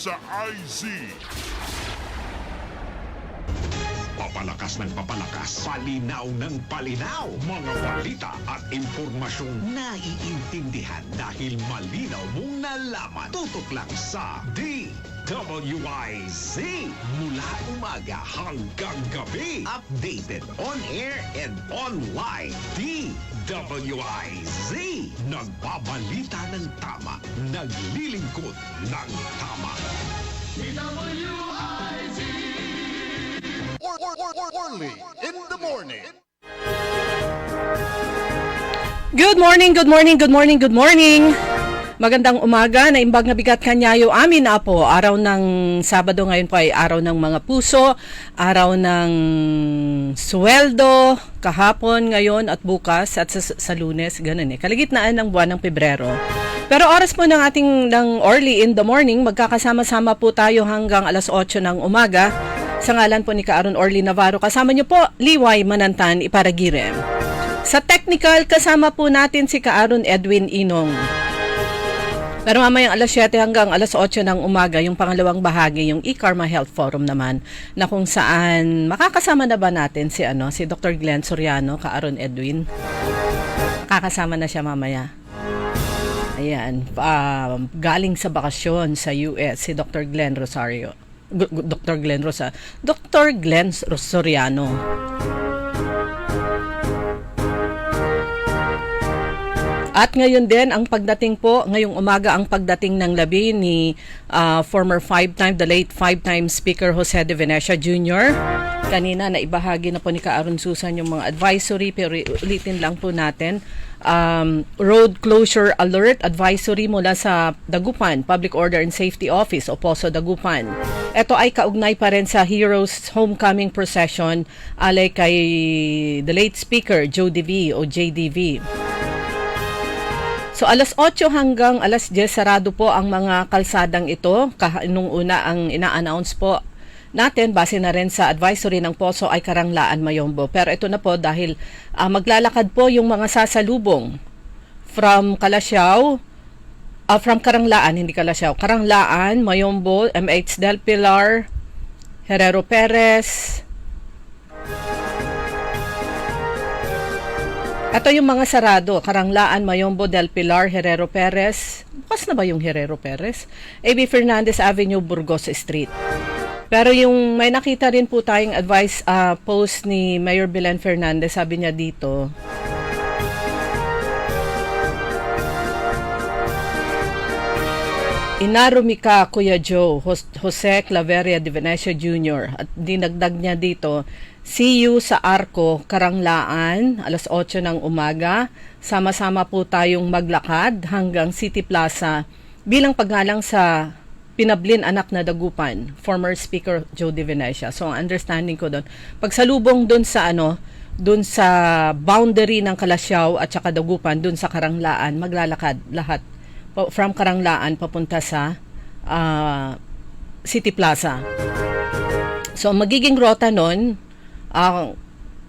sa IZ. Papalakas ng papalakas, palinaw ng palinaw. Mga balita at impormasyong naiintindihan dahil malinaw mong nalaman. Tutok lang sa DWIZ. Mula umaga hanggang gabi. Updated on air and online. DWIZ. Nagbabalita ng tama. Naglilingkod ng tama. Orly in the morning. Good morning, good morning, good morning, good morning. Magandang umaga, naimbag na bigat kanyayo amin na po. Araw ng Sabado ngayon po ay araw ng mga puso, araw ng sweldo, kahapon, ngayon at bukas at sa Lunes, ganun eh. Kalagitnaan ng buwan ng Pebrero. Pero oras po ng Orly in the morning, magkakasama-sama po tayo hanggang alas 8 ng umaga. Sa ngalan po ni Kaaron Orly Navarro, kasama niyo po Liway Manantan Iparagire. Sa technical, kasama po natin si Kaaron Edwin Inong. Pero mamayang alas 7 hanggang alas 8 ng umaga, yung pangalawang bahagi, yung eKarma Health Forum naman, na kung saan makakasama na ba natin si Dr. Glenn Soriano, Kaaron Edwin. Kakasama na siya mamaya. Ayan, galing sa bakasyon sa US, si Dr. Glenn Rosario. Dr. Glenn Soriano. At ngayon din, ang pagdating po, ngayong umaga ang pagdating ng labi ni the late five-time Speaker Jose de Venecia Jr. Kanina, naibahagi na po ni Kaaron Susan yung mga advisory, pero ulitin lang po natin. Road closure alert advisory mula sa Dagupan Public Order and Safety Office o POSO Dagupan. Ito ay kaugnay pa rin sa Heroes Homecoming Procession alay kay the late Speaker Joe DV o JDV. So alas 8 hanggang alas 10 sarado po ang mga kalsadang ito. Nung una ang ina-announce po natin, base na rin sa advisory ng POSO ay Karanglaan Mayombo. Pero ito na po dahil maglalakad po yung mga sasalubong from Karanglaan, Mayombo, MH Del Pilar, Herrero Perez. Ito yung mga sarado, Karanglaan, Mayombo, Del Pilar, Herrero Perez. Bukas na ba yung Herrero Perez? A.B. Fernandez Avenue, Burgos Street. Pero yung may nakita rin po tayong post ni Mayor Belen Fernandez, sabi niya dito, inarumika Kuya Joe, Jose Claveria de Venecia Jr. At dinagdag niya dito, see you sa Arco, Karanglaan, alas 8 ng umaga. Sama-sama po tayong maglakad hanggang City Plaza bilang paggalang sa pinablin anak na Dagupan, former Speaker Joe De Venecia. So, ang understanding ko doon, pagsalubong doon sa boundary ng Kalasyaw at saka Dagupan, doon sa Karanglaan, maglalakad lahat from Karanglaan papunta sa City Plaza. So, magiging rota noon,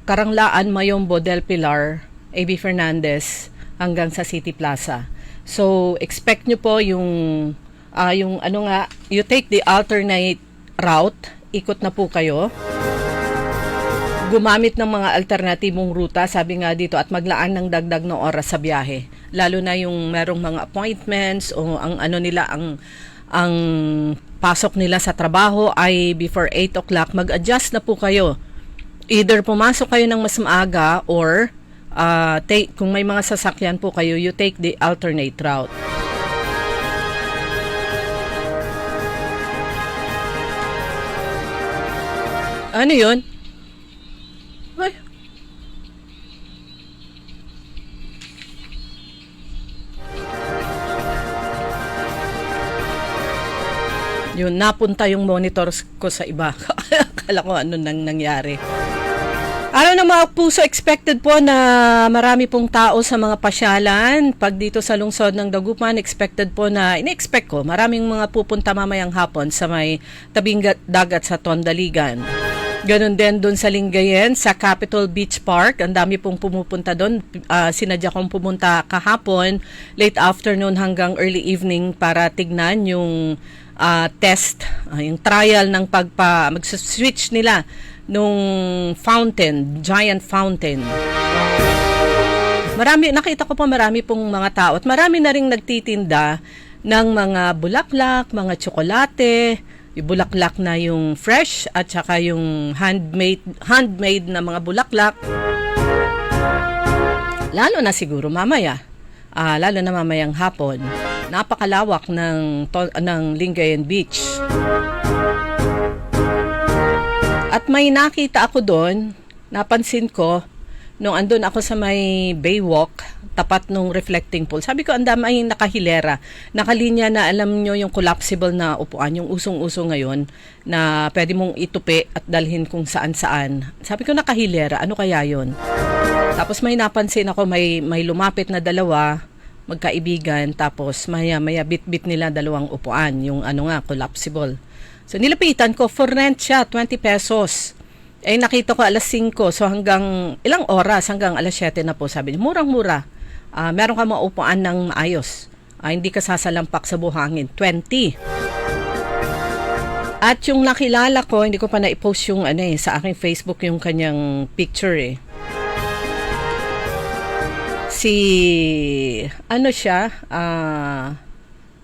Karanglaan, Mayombo, Del Pilar, A.B. Fernandez, hanggang sa City Plaza. So, expect nyo po you take the alternate route, ikot na po kayo. Gumamit ng mga alternatibong ruta, sabi nga dito, at maglaan ng dagdag na oras sa biyahe. Lalo na yung merong mga appointments o ang pasok nila sa trabaho ay before 8 o'clock, mag-adjust na po kayo. Either pumasok kayo ng mas maaga or kung may mga sasakyan po kayo, you take the alternate route. Ano yun? Ay. Yun, napunta yung monitors ko sa iba. Akala ko ano nang nangyari. Araw ng mga puso, expected po na marami pong tao sa mga pasyalan. Pag dito sa lungsod ng Dagupan, expected po na, in-expect ko, maraming mga pupunta mamayang hapon sa may tabing dagat sa Tondaligan. Ganon din doon sa Lingayen, sa Capitol Beach Park. Ang dami pong pumupunta doon. Sinadya kong pumunta kahapon, late afternoon hanggang early evening para tignan yung test, yung trial ng mag-switch nila nung fountain, giant fountain. Nakita ko po marami pong mga tao at marami na ring nagtitinda ng mga bulaklak, mga tsokolate, yung bulaklak na yung fresh at saka yung handmade na mga bulaklak. Lalo na siguro mamaya, lalo na mamayang hapon, napakalawak ng Lingayen Beach. At may nakita ako doon, napansin ko, nung andun ako sa may Baywalk, tapat nung reflecting pool. Sabi ko, ang dami nakahilera, nakalinya na alam nyo yung collapsible na upuan, yung usong-uso ngayon, na pwede mong itupi at dalhin kung saan-saan. Sabi ko, nakahilera, ano kaya yon? Tapos may napansin ako, may lumapit na dalawa, magkaibigan, tapos maya bit-bit nila dalawang upuan, yung collapsible. So nilapitan ko, for rent siya, 20 pesos. Eh nakita ko alas 5, so hanggang ilang oras, hanggang alas 7 na po. Sabi niya, murang-mura. Meron ka maupuan ng maayos. Hindi ka sasalampak sa buhangin. 20. At yung nakilala ko, hindi ko pa na-post yung sa aking Facebook yung kanyang picture eh.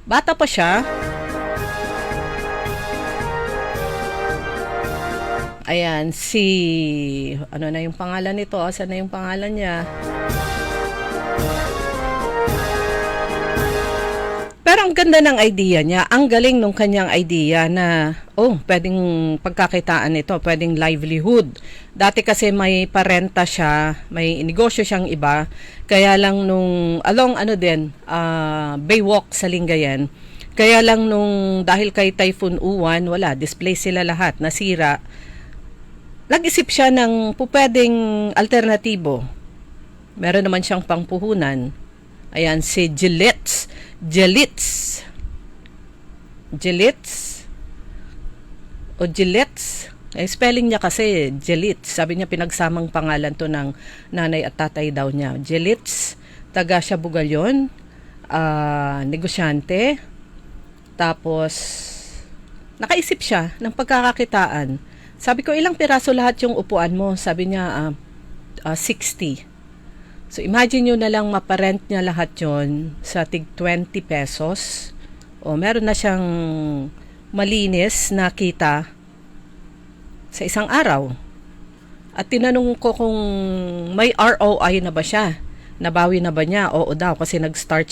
Bata pa siya. Ayan, ano na yung pangalan nito? Saan na yung pangalan niya? Pero ang ganda ng idea niya. Ang galing nung kanyang idea na, pwedeng pagkakitaan ito, pwedeng livelihood. Dati kasi may parenta siya, may negosyo siyang iba. Kaya lang along Baywalk sa Lingayen, kaya lang dahil kay Typhoon Uwan, wala, display sila lahat, nasira. Nag-isip siya ng pwedeng alternatibo. Meron naman siyang pangpuhunan. Ayan, si Gillette. Spelling niya kasi Gillette. Sabi niya pinagsamang pangalan to ng nanay at tatay daw niya. Gillette, taga Siabugalyon, negosyante. Tapos, nakaisip siya ng pagkakakitaan. Sabi ko, ilang piraso lahat yung upuan mo? Sabi niya, 60. So, imagine nyo na lang maparent niya lahat yon sa tig 20 pesos. Meron na siyang malinis na kita sa isang araw. At tinanong ko kung may ROI na ba siya? Nabawi na ba niya? Oo daw, kasi nag-start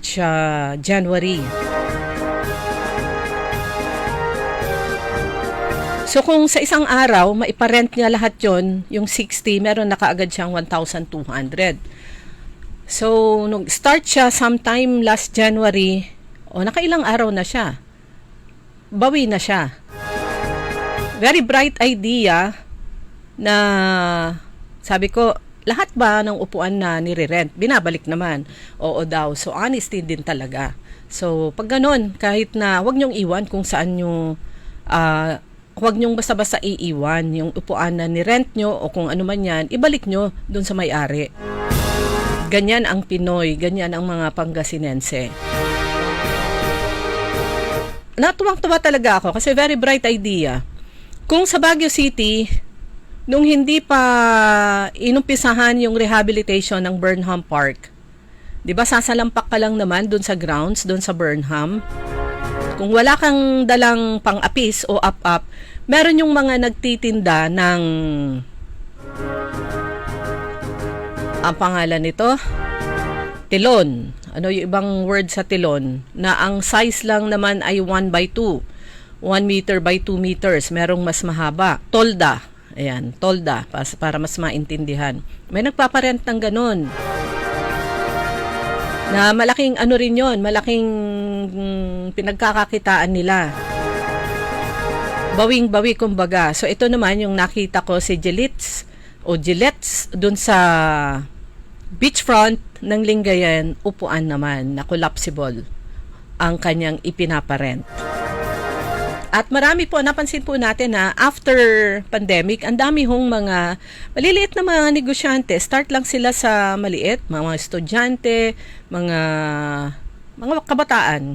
siya January. So kung sa isang araw, maiparent niya lahat yon, yung 60, meron na kaagad siyang 1,200. So, nung start siya sometime last January, nakailang araw na siya. Bawi na siya. Very bright idea na sabi ko, lahat ba ng upuan na nire-rent? Binabalik naman. Oo daw. So, honesty din talaga. So, pag ganun, kahit na wag niyong iwan kung saan nyo huwag niyong basta-basta iiwan yung upuan na ni-rent nyo o kung ano man yan, ibalik nyo dun sa may-ari. Ganyan ang Pinoy, ganyan ang mga Pangasinense. Natuwang-tuwa talaga ako kasi very bright idea. Kung sa Baguio City, nung hindi pa inumpisahan yung rehabilitation ng Burnham Park, di ba sasalampak ka lang naman dun sa grounds, dun sa Burnham? Kung wala kang dalang pang-apis o up-up, meron yung mga nagtitinda ng ang pangalan nito, tilon. Ano yung ibang word sa tilon? Na ang size lang naman ay 1x2. 1 meter by 2 meters. Merong mas mahaba. Tolda. Ayan, tolda. Para mas maintindihan. May nagpaparent ng ganun. Na malaking rin yon, malaking pinagkakakitaan nila. Bawing-bawi kumbaga. So ito naman yung nakita ko si Gillettes dun sa beachfront ng Lingayen, upuan naman na collapsible ang kanyang ipinaparent. At marami po, napansin po natin na after pandemic, ang dami hong mga maliliit na mga negosyante. Start lang sila sa maliit, mga estudyante, mga kabataan.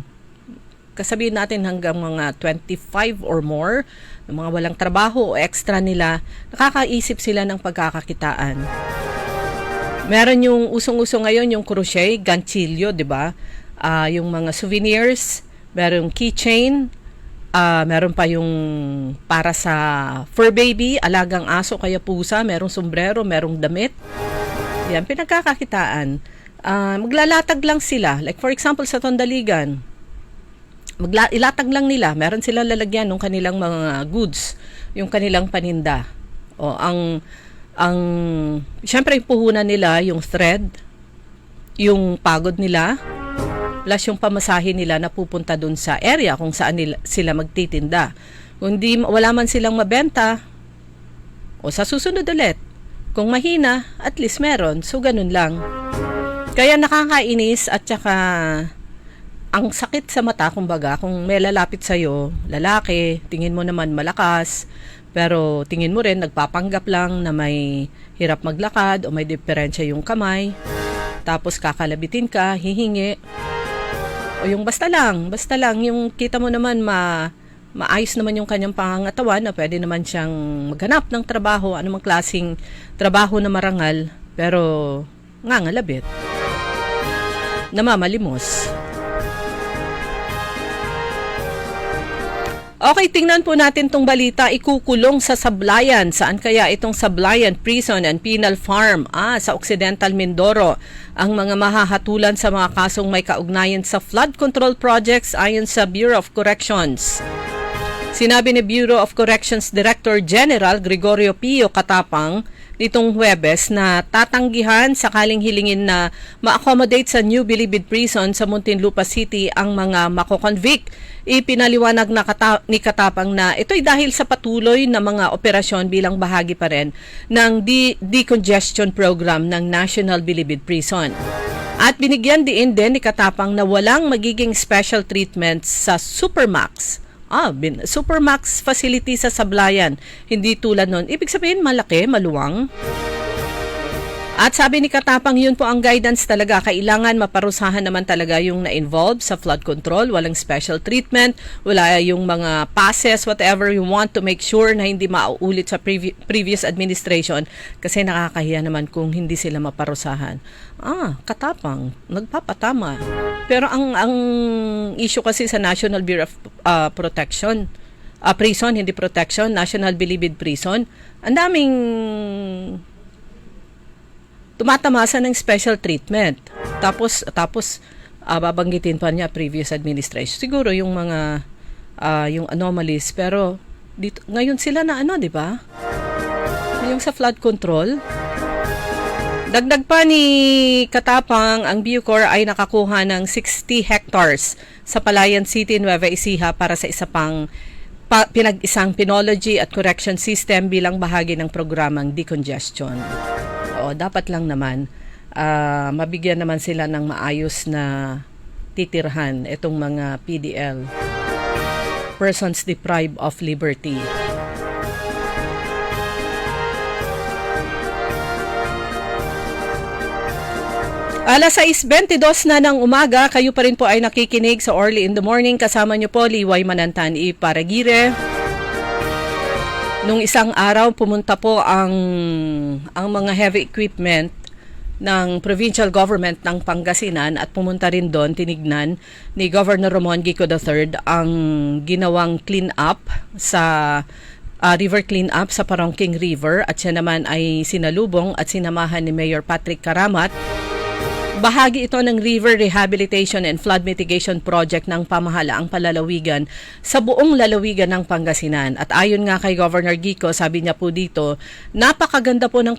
kasabihin natin hanggang mga 25 or more, ng mga walang trabaho o extra nila, nakakaisip sila ng pagkakakitaan. Meron yung usong-uso ngayon, yung crochet, ganchillo, di ba? Yung mga souvenirs, meron keychain, meron pa yung para sa fur baby, alagang aso kaya pusa, merong sombrero, merong damit. Yan, pinagkakakitaan. Maglalatag lang sila. Like for example, sa Tondaligan, ilatag lang nila. Meron silang lalagyan ng kanilang mga goods, yung kanilang paninda. O, syempre, yung puhunan nila, yung thread, yung pagod nila, plus yung pamasahe nila na pupunta dun sa area kung saan sila magtitinda. Kung wala man silang mabenta, o sa susunod ulit. Kung mahina, at least meron. So, ganun lang. Kaya nakakainis at saka ang sakit sa mata, kumbaga, kung may lalapit sa'yo, lalaki, tingin mo naman malakas, pero tingin mo rin, nagpapanggap lang na may hirap maglakad o may diferensya yung kamay, tapos kakalabitin ka, hihingi, o yung basta lang, yung kita mo naman maayos naman yung kanyang pangangatawan na pwede naman siyang maghanap ng trabaho, anumang klaseng trabaho na marangal, pero ngangalabit, namamalimos. Okay, tingnan po natin tong balita. Ikukulong sa Sablayan. Saan kaya itong Sablayan Prison and Penal Farm? Sa Occidental Mindoro. Ang mga mahahatulan sa mga kasong may kaugnayan sa flood control projects ayon sa Bureau of Corrections. Sinabi ni Bureau of Corrections Director General Gregorio Pio Katapang nitong Huwebes na tatanggihan sakaling hilingin na ma-accommodate sa New Bilibid Prison sa Muntinlupa City ang mga mako-convict. Ipinaliwanag ni Katapang na ito'y dahil sa patuloy na mga operasyon bilang bahagi pa rin ng decongestion program ng National Bilibid Prison. At binigyan din ni Katapang na walang magiging special treatment sa Supermax. Supermax facility sa Sablayan. Hindi tulad nun. Ibig sabihin, malaki, maluwang. At sabi ni Katapang, yun po ang guidance talaga. Kailangan maparusahan naman talaga yung na-involved sa flood control. Walang special treatment. Wala yung mga passes, whatever you want to make sure na hindi mauulit sa previous administration. Kasi nakakahiya naman kung hindi sila maparusahan. Katapang, nagpapatama. Pero ang issue kasi sa National Bureau of Protection, Prison, hindi protection, National Bilibid Prison, ang daming tumatamasa ng special treatment. Tapos babanggitin pa niya previous administration. Siguro yung mga yung anomalies, pero dito ngayon sila na di ba? Yung sa flood control. Dagdag pa ni Katapang, ang Bucor ay nakakuha ng 60 hectares sa Palayan City, Nueva Ecija para sa isa pang pinag-isang penology at correction system bilang bahagi ng programang decongestion. Dapat lang naman mabigyan naman sila ng maayos na titirhan itong mga PDL, persons deprived of liberty. Alas 6:22 na ng umaga, kayo pa rin po ay nakikinig sa Orly in the Morning. Kasama niyo po, Liway Manantan Iparagire. Nung isang araw, pumunta po ang mga heavy equipment ng provincial government ng Pangasinan at pumunta rin doon, tinignan ni Governor Ramon Gico III ang ginawang clean up sa river clean up sa Parongking River at siya naman ay sinalubong at sinamahan ni Mayor Patrick Karamat. Bahagi ito ng River Rehabilitation and Flood Mitigation Project ng pamahalaang palalawigan sa buong lalawigan ng Pangasinan. At ayon nga kay Governor Gico, sabi niya po dito, napakaganda po ng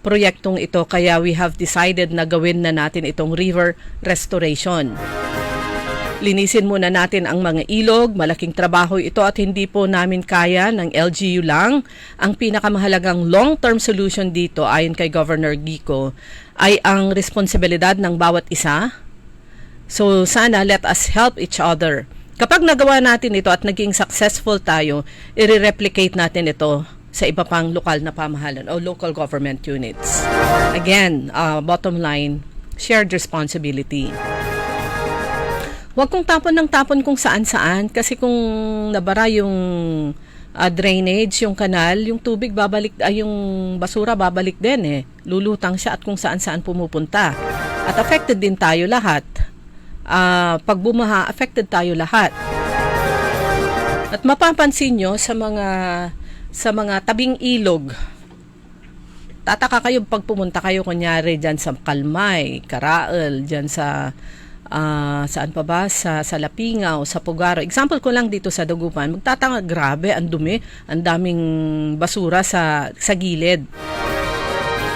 proyektong ito kaya we have decided na gawin na natin itong river restoration. Linisin muna natin ang mga ilog, malaking trabaho ito at hindi po namin kaya ng LGU lang. Ang pinakamahalagang long-term solution dito ayon kay Governor Gico ay ang responsibilidad ng bawat isa. So sana let us help each other. Kapag nagawa natin ito at naging successful tayo, i-replicate natin ito sa iba pang lokal na pamahalan o local government units. Again, bottom line, shared responsibility. Huwag kong tapon ng tapon kung saan-saan kasi kung nabara yung drainage, yung kanal, yung tubig babalik, yung basura babalik din eh. Lulutang siya at kung saan-saan pumupunta. At affected din tayo lahat. Pag bumaha, affected tayo lahat. At mapapansin nyo sa mga tabing ilog, tataka kayo pag pumunta kayo kunyari dyan sa Kalmay, Karaal, dyan sa saan pa ba? Sa Lapingaw, sa Pugaro. Example ko lang dito sa Dagupan, magtatanga, grabe, ang dumi, ang daming basura sa gilid.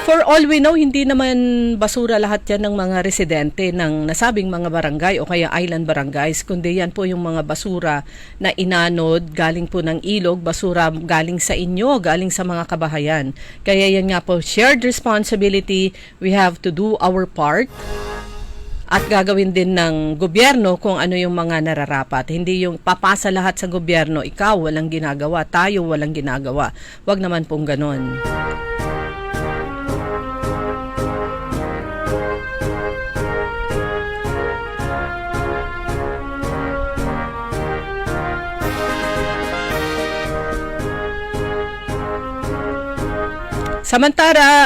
For all we know, hindi naman basura lahat yan ng mga residente ng nasabing mga barangay o kaya island barangays, kundi yan po yung mga basura na inanod, galing po ng ilog, basura galing sa inyo, galing sa mga kabahayan. Kaya yan nga po, shared responsibility, we have to do our part. At gagawin din ng gobyerno kung ano yung mga nararapat. Hindi yung papasa lahat sa gobyerno, ikaw walang ginagawa, tayo walang ginagawa. Wag naman pong ganon.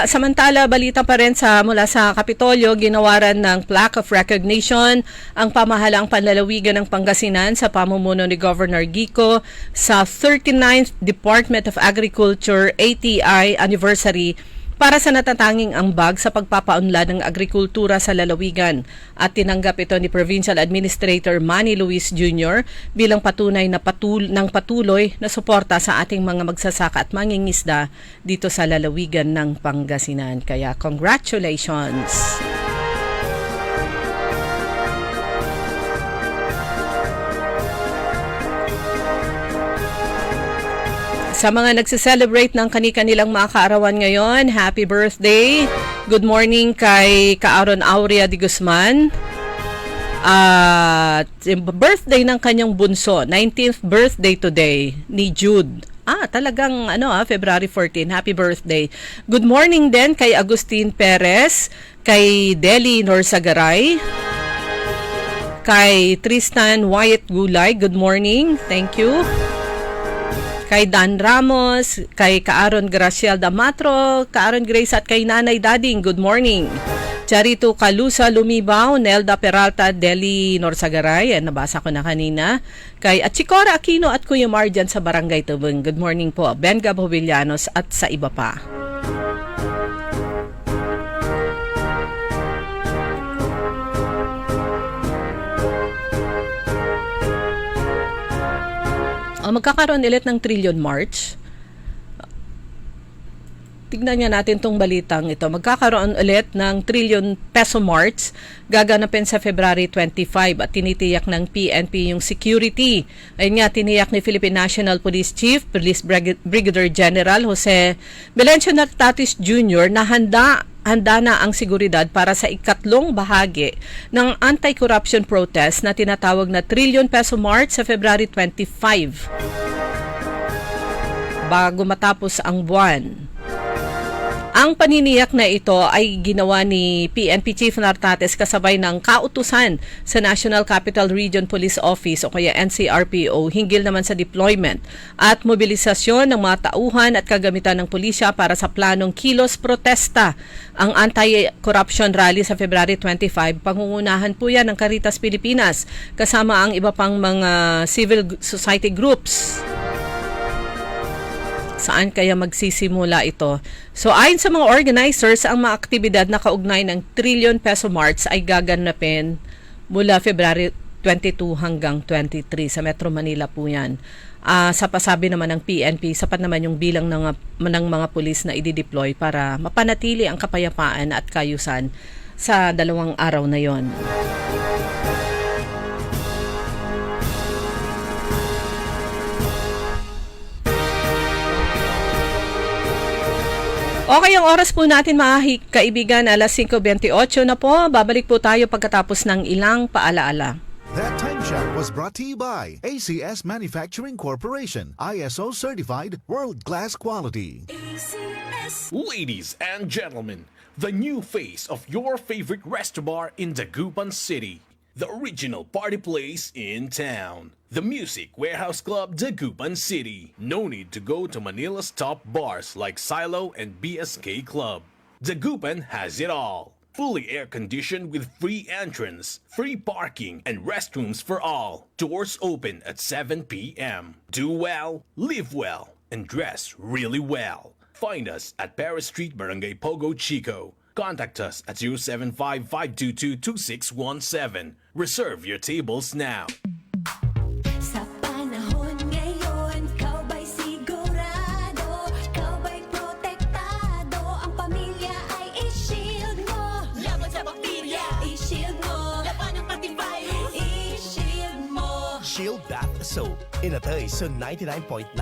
Samantala, balita pa rin mula sa Kapitolyo, ginawaran ng plaque of recognition ang pamahalaang panlalawigan ng Pangasinan sa pamumuno ni Governor Gico sa 39th Department of Agriculture ATI anniversary para sa natatanging ambag sa pagpapaunlad ng agrikultura sa lalawigan. At tinanggap ito ni Provincial Administrator Manny Luis Jr. bilang patunay na patuloy na suporta sa ating mga magsasaka at mangingisda dito sa lalawigan ng Pangasinan. Kaya congratulations! Sa mga nagse-celebrate ng kani-kanilang mga kaarawan ngayon, happy birthday. Good morning kay Kaaron Aurea de Guzman. Birthday ng kanyang bunso, 19th birthday today ni Jude. Talagang February 14. Happy birthday. Good morning din kay Agustin Perez, kay Deli Norsagaray, kay Tristan Wyatt Gulay. Good morning. Thank you. Kay Dan Ramos, kay Kaaron Graciel Damatro, Kaaron Grace at kay Nanay Dading, good morning. Charito Calusa Lumibaw, Nelda Peralta, Deli Norsagaray, nabasa ko na kanina. Kay Chicora Aquino at Kuya Mar dyan sa Barangay Tubeng, good morning po. Ben Gabo Villanos at sa iba pa. Magkakaroon ulit ng Trillion March. Tignan niya natin tong balitang ito. Magkakaroon ulit ng Trillion Peso March. Gaganapin sa February 25 at tinitiyak ng PNP yung security. Ayun nga, tiniyak ni Philippine National Police Chief, Police Brigadier General Jose Melencio Nartatis Jr. na handa na ang seguridad para sa ikatlong bahagi ng anti-corruption protest na tinatawag na Trillion Peso March sa February 25. Bago matapos ang buwan. Ang paniniyak na ito ay ginawa ni PNP Chief Nartates kasabay ng kautusan sa National Capital Region Police Office o kaya NCRPO hinggil naman sa deployment at mobilisasyon ng mga tauhan at kagamitan ng pulisya para sa planong kilos protesta. Ang anti-corruption rally sa February 25, pangungunahan po yan ng Caritas Pilipinas kasama ang iba pang mga civil society groups. Saan kaya magsisimula ito? So ayon sa mga organizers, ang mga aktibidad na kaugnay ng Trillion Peso March ay gaganapin mula February 22 hanggang 23 sa Metro Manila po yan. Sa pasabi naman ng PNP, sapat naman yung bilang ng mga pulis na i-deploy para mapanatili ang kapayapaan at kayusan sa 2 araw na yon. Okay, ang oras po natin mga kaibigan, alas 5:28 na po. Babalik po tayo pagkatapos ng ilang paalaala. That time check was brought to you by ACS Manufacturing Corporation, ISO certified world-class quality. Ladies and gentlemen, the new face of your favorite restaurant in Dagupan City. the original party place in town. The Music Warehouse Club, Dagupan City. No need to go to Manila's top bars like Silo and BSK Club. Dagupan has it all. Fully air-conditioned with free entrance, free parking, and restrooms for all. Doors open at 7 p.m. Do well, live well, and dress really well. Find us at Paris Street, Barangay Pogo, Chico. Contact us at 075-522-2617. Reserve your tables now. Sa panahon ngayon, ikaw ba'y sigurado? Ikaw ba'y protektado? Ang pamilya ay i-shield mo. Laban sa bakterya, i-shield mo. Laban ng antivirus, i-shield mo. Shield Bath Soap. Inatay sa 99.9%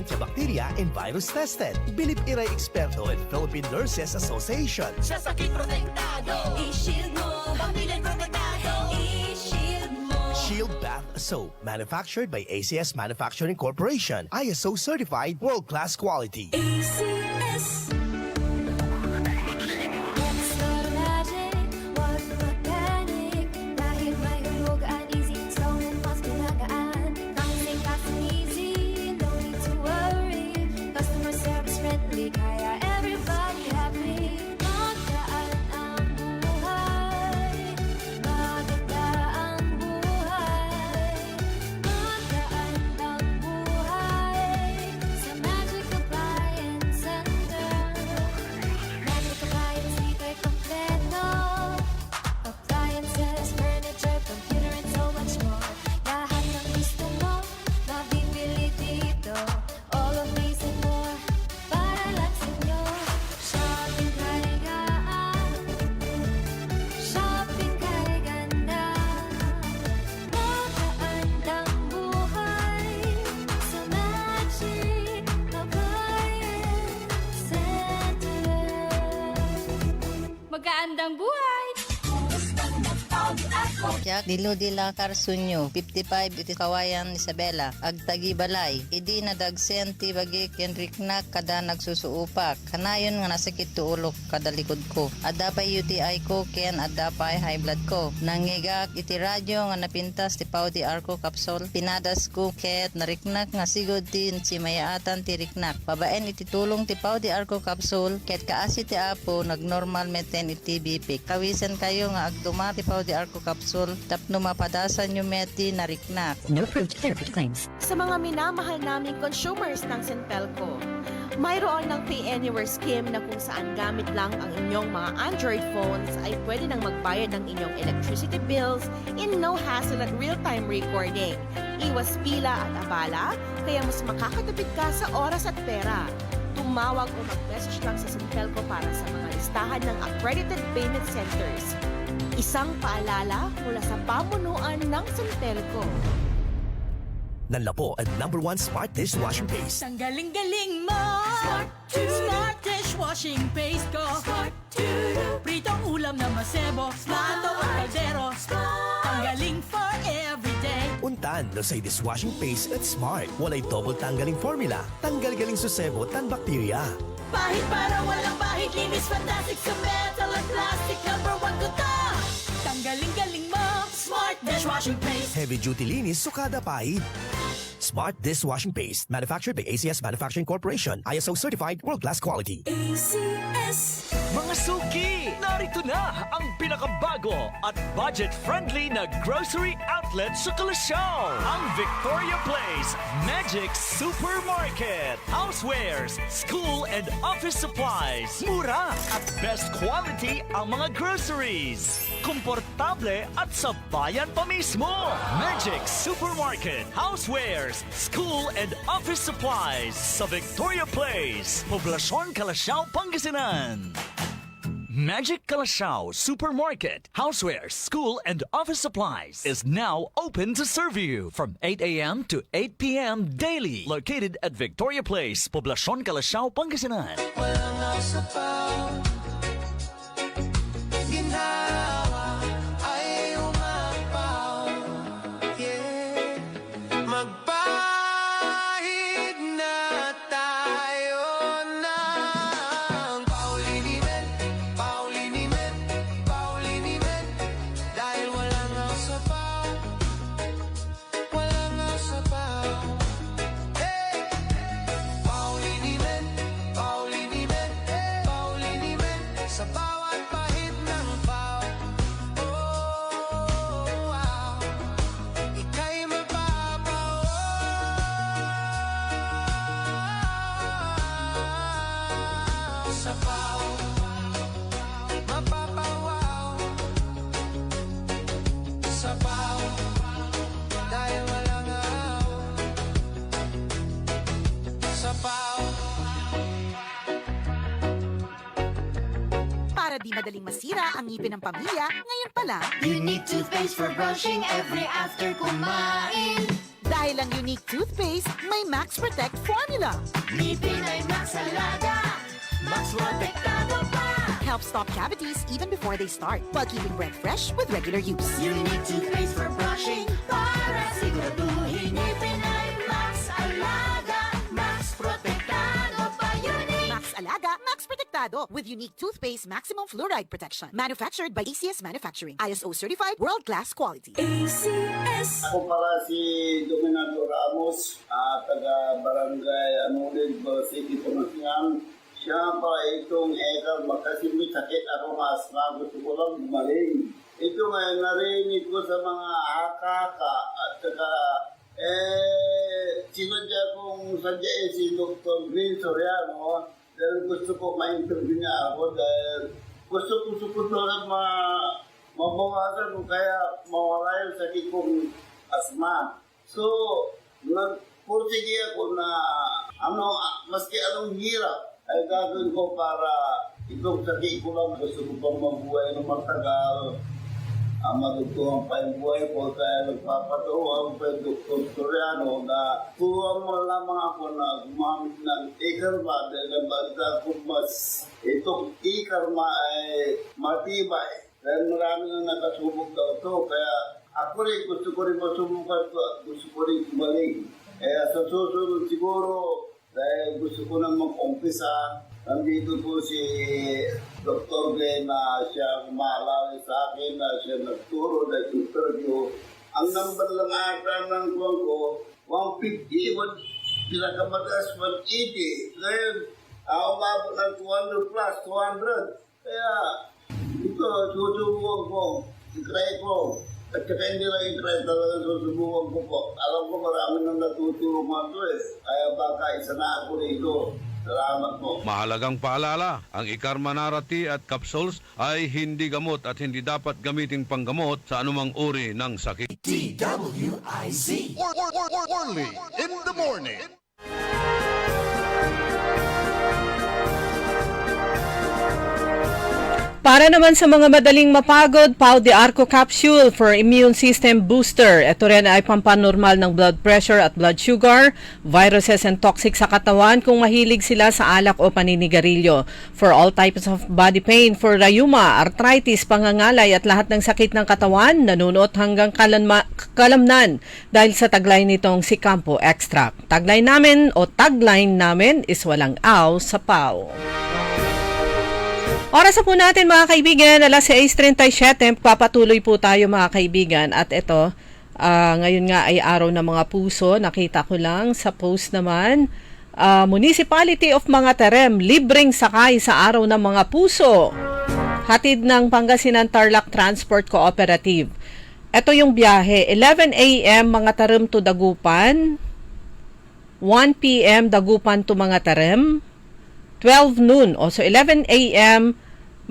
sa bacteria and virus tested. Bilib Iray Eksperto at Philippine Nurses Association. Sa sakit protektado, i-shield mo. Pamilya protektado, i-shield mo. Shield Bath Soap. Manufactured by ACS Manufacturing Corporation. ISO certified world-class quality. ACS. Let's start magic, wag mag-panic. Dahil may hulog ang easy, strong and fast pinagaan. Counting fast and easy, no need to worry. Customer service friendly, kaya everybody happy. Magaan ang buhay, maganda ang buhay. Magaan ang buhay sa Magic Appliance Center. Magic Appliance, libre kompleto. Appliances, furniture, computer, and so much more. Lahat ng gusto mo, mabibili dito. All of these and more, para lang sa inyo. Shopping kay gaan, shopping kay ganda. Magaan ang buhay sa Magic Appliance Center. Magandang buhay! Jack Diludila Carsunyo 55 iti Kawayan Isabela Agtagi Balay idi nadagsen ti bagi kenriknak kada nagsusuupak kanayon nga nasakit tuulok kada likod ko adapay UTI ko ken adapay high blood ko nangigak iti radyo nga napintas ti Paudi Arco capsule pinadas ko ket nariknak nga sigod tin si mayaatan ti riknak babaen iti tulong ti Paudi Arco capsule ket kaasi ti apo nagnormal meten iti BP kawisan kayo nga agduma ti Paudi Arco capsule tapno mapadasan nyo meti nariknak. No approved therapy claims. Sa mga minamahal naming consumers ng Sintelco, mayroon ng Pay Anywhere scheme na kung saan gamit lang ang inyong mga Android phones ay pwede nang magbayad ng inyong electricity bills in no hassle at real-time recording. Iwas pila at abala, kaya mas makakatipid ka sa oras at pera. Tumawag o mag-message lang sa Sintelco para sa mga listahan ng accredited payment centers. Isang paalala mula sa pamunuan ng Sintelco. Nanlapo ang #1 Smart Dishwashing Paste. Ang galing-galing mo! Smart dishwashing paste ko! Pritong ulam na masebo, plato at kaldero. Ang galing for everyday. Untan no say dishwashing paste at Smart. Walay double tanggaling formula. Tanggal-galing susebo tan bakterya. Pahit para walang pahit, linis fantastic sa metal at plastic. #1 ko to! Tanggaling-galing mo! Smart dishwashing paste. Heavy duty linis sukada pahid. Smart Dishwashing Paste. Manufactured by ACS Manufacturing Corporation. ISO certified world-class quality. ACS. Mga suki, narito na ang pinakabago at budget-friendly na grocery outlet sa Kalasyaw. Ang Victoria Place Magic Supermarket. Housewares, school and office supplies. Mura at best quality ang mga groceries. Komportable at sa bayan pa mismo. Magic Supermarket. Housewares, school and office supplies sa Victoria Place. Poblasyon Kalasyaw, Pangasinan. Magic Kalasyaw Supermarket, Housewares, School, and Office Supplies is now open to serve you from 8 a.m. to 8 p.m. daily. Located at Victoria Place, Poblasyon Kalasyaw, Pangasinan. Walang asapaw, ginawa ay umapaw. Yeah. Magpahid na tayo ng Paulinimen, Paulinimen, Paulinimen. Dahil walang asapaw. para di madaling masira ang ngipin ng pamilya, ngayon pa lang. Unique toothpaste for brushing every after kumain. Dahil ang unique toothpaste, may Max Protect formula. Ngipin ay Max Alaga, Max Protektado pa. Helps stop cavities even before they start, while keeping breath fresh with regular use. Unique toothpaste for brushing para siguraduhin ngipin ay Max Alaga, Max Protektado pa. Unique Max Alaga, Max Protectado with unique toothpaste maximum fluoride protection. Manufactured by ACS Manufacturing. ISO certified world-class quality. ACS. Ako pala si Dominato Ramos, taga Barangay Anulid, City, Pumasingan. Siya pa itong ekar, kasi may sakit ako mas na gusto ko lang gumaling. Ito ngayon narinig ko sa mga hakaka at saka sinadya kong sadyain si Dr. Green Soriano dahil gusto ko ma-interview niya ako dahil gusto ko lang mabawasan ko kaya mawala yung sakit kong asma. So, nagpursige ako na maski anong hirap ay gagawin ko para itong sakit ko lang. Gusto ko pang mabuhay ng matagal. Madugtungan pa yung buhay ko kaya nagpapatuwa ko kay Dr. Soriano na tuwa mo lamang ako na gumamit ng ikarma dahil ang banda ko mas itong ikarma ay matibay. Dahil marami na nakasubok daw ito kaya ako rin gusto ko rin masubukan ito at gusto ko rin kumaling. Kaya sa susunod siguro dahil gusto ko nang mag-umpisa, nandito po si Dr. Glenn na siya umalalay sa akin na siya nagturo na interview. Ang number lang ata ng kuwan ko, 150, pinakamataas 180. Ngayon, umabot ng 200 plus, 200. Kaya, ito, susubukan ko, i-try ko. At saka hindi lang i-try talaga susubukan ko po. Alam ko marami nang natutulungan to eh. Kaya baka isa na ako rito. Salamat po. Mahalagang paalala, ang Ikarma Narati at capsules ay hindi gamot at hindi dapat gamitin panggamot sa anumang uri ng sakit. DWIZ. Orly in the morning. Para naman sa mga madaling mapagod, Pau de Arco Capsule for Immune System Booster. Ito rin ay pampanormal ng blood pressure at blood sugar, viruses and toxic sa katawan kung mahilig sila sa alak o paninigarilyo. For all types of body pain, for rheuma, arthritis, pangangalay at lahat ng sakit ng katawan, nanunuot hanggang kalamnan dahil sa tagline nitong si Campo Extract. Tagline namin is walang aw sa Pau. Oras na po natin mga kaibigan, alas 6:37, papatuloy po tayo mga kaibigan. At ito, ngayon nga ay araw ng mga puso, nakita ko lang sa post naman, Municipality of Mangatarem, libreng sakay sa araw ng mga puso. Hatid ng Pangasinan Tarlac Transport Cooperative. Ito yung biyahe, 11 a.m. Mangatarem to Dagupan, 1 p.m. Dagupan to Mangatarem, 12 noon, so 11 a.m.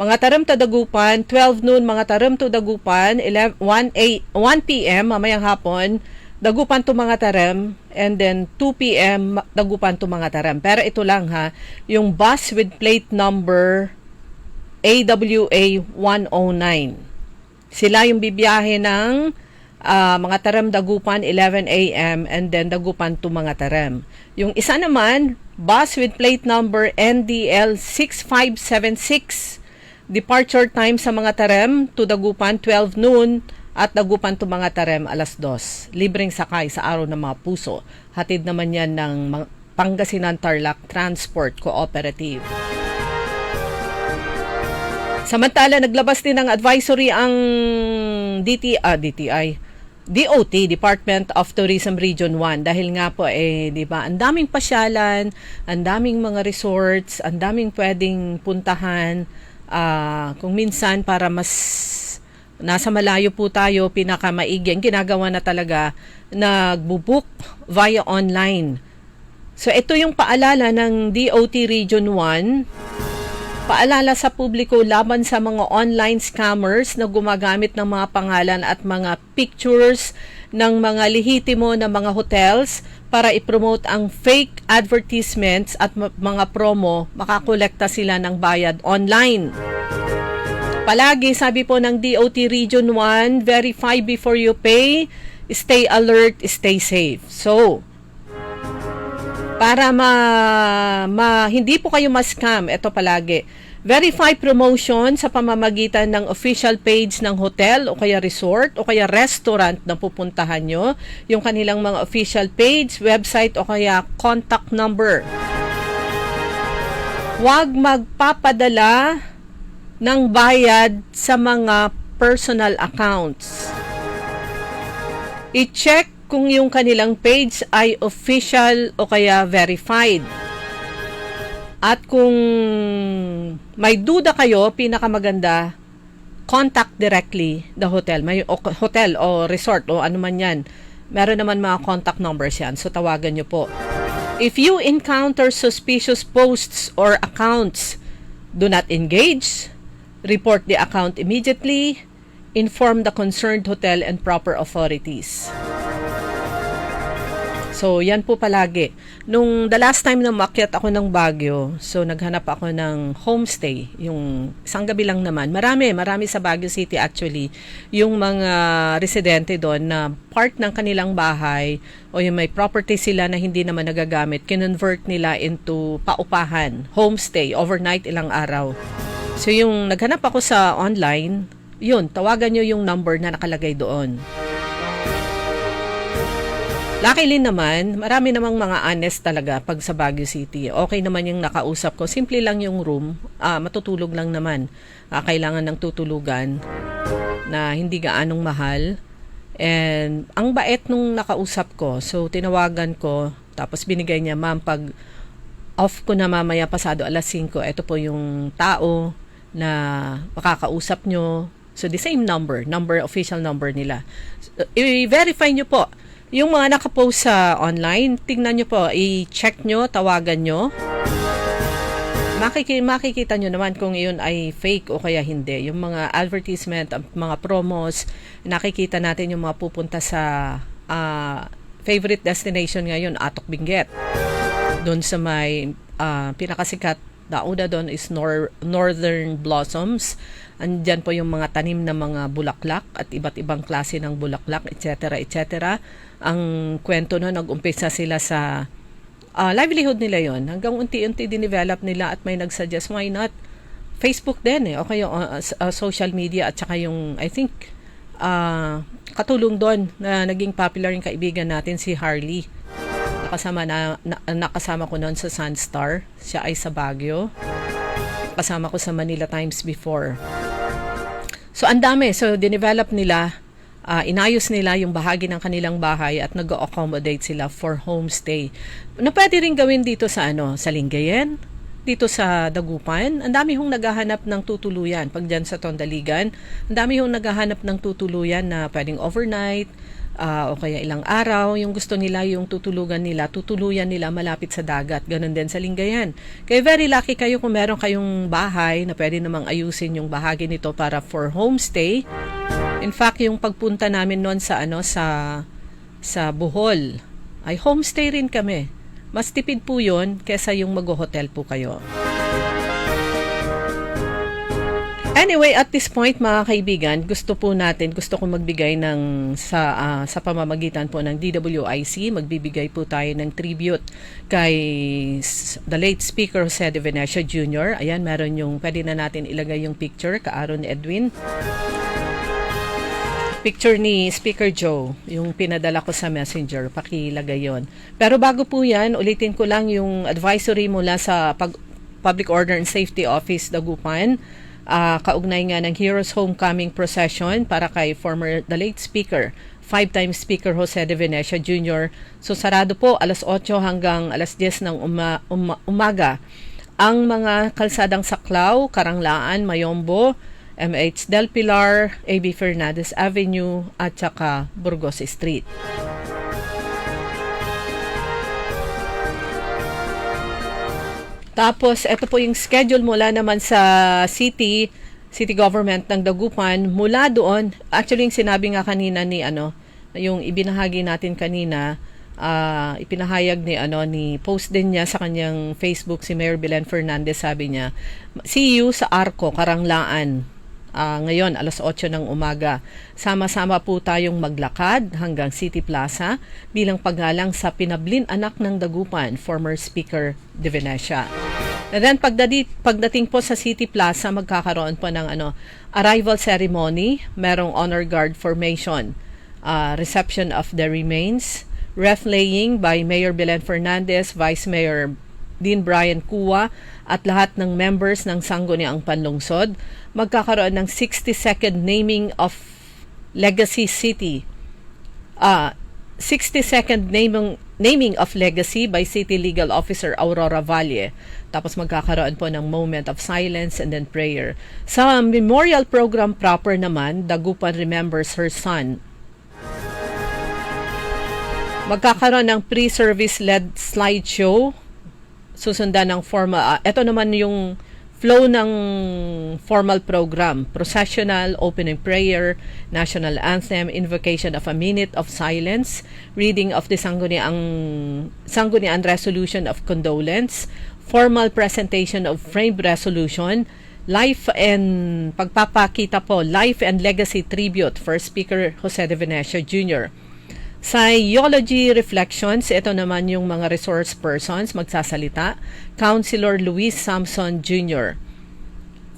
Mangatarem to Dagupan, 12 noon Mangatarem to Dagupan, 1 p.m. mamayang hapon, Dagupan to Mangatarem, and then 2 p.m. Dagupan to Mangatarem. Pero ito lang ha, yung bus with plate number AWA 109. Sila yung bibiyahe ng Mangatarem Dagupan 11 a.m. and then Dagupan to Mangatarem. Yung isa naman, bus with plate number NDL 6576. Departure time sa Mangatarem to Dagupan 12 noon at Dagupan to Mangatarem alas 2. Libreng sakay sa araw ng mga puso. Hatid naman yan ng Pangasinan Tarlac Transport Cooperative. Samantala, naglabas din ng advisory ang DOT, Department of Tourism Region 1, dahil nga po di ba, ang daming pasyalan, ang daming mga resorts, ang daming pwedeng puntahan, kung minsan para mas nasa malayo po tayo, pinakamaigi ang ginagawa na talaga, nagbubook via online. So ito yung paalala ng DOT Region 1, paalala sa publiko laban sa mga online scammers na gumagamit ng mga pangalan at mga pictures ng mga lehitimo na mga hotels para i-promote ang fake advertisements at mga promo, makakolekta sila ng bayad online. Palagi, sabi po ng DOT Region 1, verify before you pay, stay alert, stay safe. So, para hindi po kayo ma-scam, ito palagi. Verify promotion sa pamamagitan ng official page ng hotel o kaya resort o kaya restaurant na pupuntahan nyo. Yung kanilang mga official page, website o kaya contact number. Huwag magpapadala ng bayad sa mga personal accounts. I-check kung yung kanilang page ay official o kaya verified. At kung may duda kayo, pinakamaganda, contact directly the hotel. May hotel o resort o ano man yan. Meron naman mga contact numbers yan. So, tawagan nyo po. If you encounter suspicious posts or accounts, do not engage. Report the account immediately. Inform the concerned hotel and proper authorities. So, yan po palagi. Nung the last time na umakyat ako ng Baguio, so naghanap ako ng homestay, yung isang gabi lang naman. Marami sa Baguio City actually, yung mga residente doon na part ng kanilang bahay o yung may property sila na hindi naman nagagamit, kinonvert nila into paupahan, homestay, overnight ilang araw. So, yung naghanap ako sa online, yun, tawagan nyo yung number na nakalagay doon. Luckily naman, marami namang mga honest talaga pag sa Baguio City. Okay naman yung nakausap ko. Simple lang yung room. Matutulog lang naman. Kailangan ng tutulugan na hindi gaanong mahal. And ang bait nung nakausap ko. So, tinawagan ko. Tapos binigay niya, ma'am, pag off ko na mamaya pasado alas 5, ito po yung tao na makakausap nyo. So, the same number, official number nila. So, i-verify nyo po. Yung mga nakapost sa online, tingnan nyo po, i-check nyo, tawagan nyo. Makikita nyo naman kung yun ay fake o kaya hindi. Yung mga advertisement, mga promos, nakikita natin yung mga pupunta sa favorite destination ngayon, Atok Benguet. Doon sa may pinakasikat, dauna doon is Northern Blossoms. Andyan po yung mga tanim na mga bulaklak at iba't ibang klase ng bulaklak, etc. etc. Ang kwento na nag-umpisa sila sa livelihood nila yon, hanggang unti-unti dinevelop nila at may nagsuggest, why not Facebook din o kaya social media at saka yung I think katulong doon na naging popular yung kaibigan natin si Harley. Nakasama ko noon sa Sunstar, siya ay sa Baguio. Kasama ko sa Manila Times before. So, ang dami. So, dinevelop nila, inayos nila yung bahagi ng kanilang bahay at nag-accommodate sila for homestay. Na pwede rin gawin dito sa sa Lingayen, dito sa Dagupan. Ang dami hong naghahanap ng tutuluyan. Pag dyan sa Tondaligan, ang dami hong naghahanap ng tutuluyan na pwedeng overnight, o kaya ilang araw, yung gusto nila, yung tutuluyan nila malapit sa dagat. Ganon din sa Lingayen. Kaya very lucky kayo kung meron kayong bahay na pwede namang ayusin yung bahagi nito para for homestay. In fact, yung pagpunta namin noon sa sa Bohol, ay homestay rin kami. Mas tipid po yun kesa yung mag-hotel po kayo. Anyway, at this point mga kaibigan, gusto ko magbigay ng sa pamamagitan po ng DWIC, magbibigay po tayo ng tribute kay the late Speaker Jose de Venecia Jr. Ayan, meron yung, pwede na natin ilagay yung picture, ka-Aaron Edwin. Picture ni Speaker Joe, yung pinadala ko sa Messenger, pakilagay yon. Pero bago po yan, ulitin ko lang yung advisory mula sa Public Order and Safety Office Dagupan. Kaugnay nga ng Heroes Homecoming Procession para kay the late Speaker, 5-time Speaker Jose de Venecia Jr. So sarado po alas 8 hanggang alas 10 ng umaga. Ang mga kalsadang Saklaw, Karanglaan, Mayombo, MH Del Pilar, AB Fernandez Avenue at saka Burgos Street. Tapos, ito po yung schedule mula naman sa city government ng Dagupan. Mula doon, actually yung sinabi nga kanina ni yung ibinahagi natin kanina, ipinahayag ni post din niya sa kanyang Facebook si Mayor Belen Fernandez, sabi niya, see you sa Arco, Karanglaan. ngayon, alas 8 ng umaga. Sama-sama po tayong maglakad hanggang City Plaza bilang paggalang sa pinablin anak ng Dagupan, former Speaker De Venecia. And then pagdating po sa City Plaza, magkakaroon po ng arrival ceremony, merong honor guard formation, reception of the remains, wreath laying by Mayor Belen Fernandez, Vice Mayor Dean Brian Cua, at lahat ng members ng Sangguniang Panlungsod. Magkakaroon ng 60-second naming of Legacy City. 60-second naming of Legacy by City Legal Officer Aurora Valle. Tapos magkakaroon po ng moment of silence and then prayer. Sa memorial program proper naman, Dagupan remembers her son. Magkakaroon ng pre-service led slideshow. Susundan ng formal. Ito naman yung flow ng formal program. Processional, opening prayer, national anthem, invocation of a minute of silence, reading of the Sangguniang Resolution of Condolence, formal presentation of framed resolution, life and legacy tribute for Speaker Jose De Venecia Jr. Sa Eulogy Reflections, ito naman yung mga resource persons magsasalita. Councilor Luis Samson Jr.,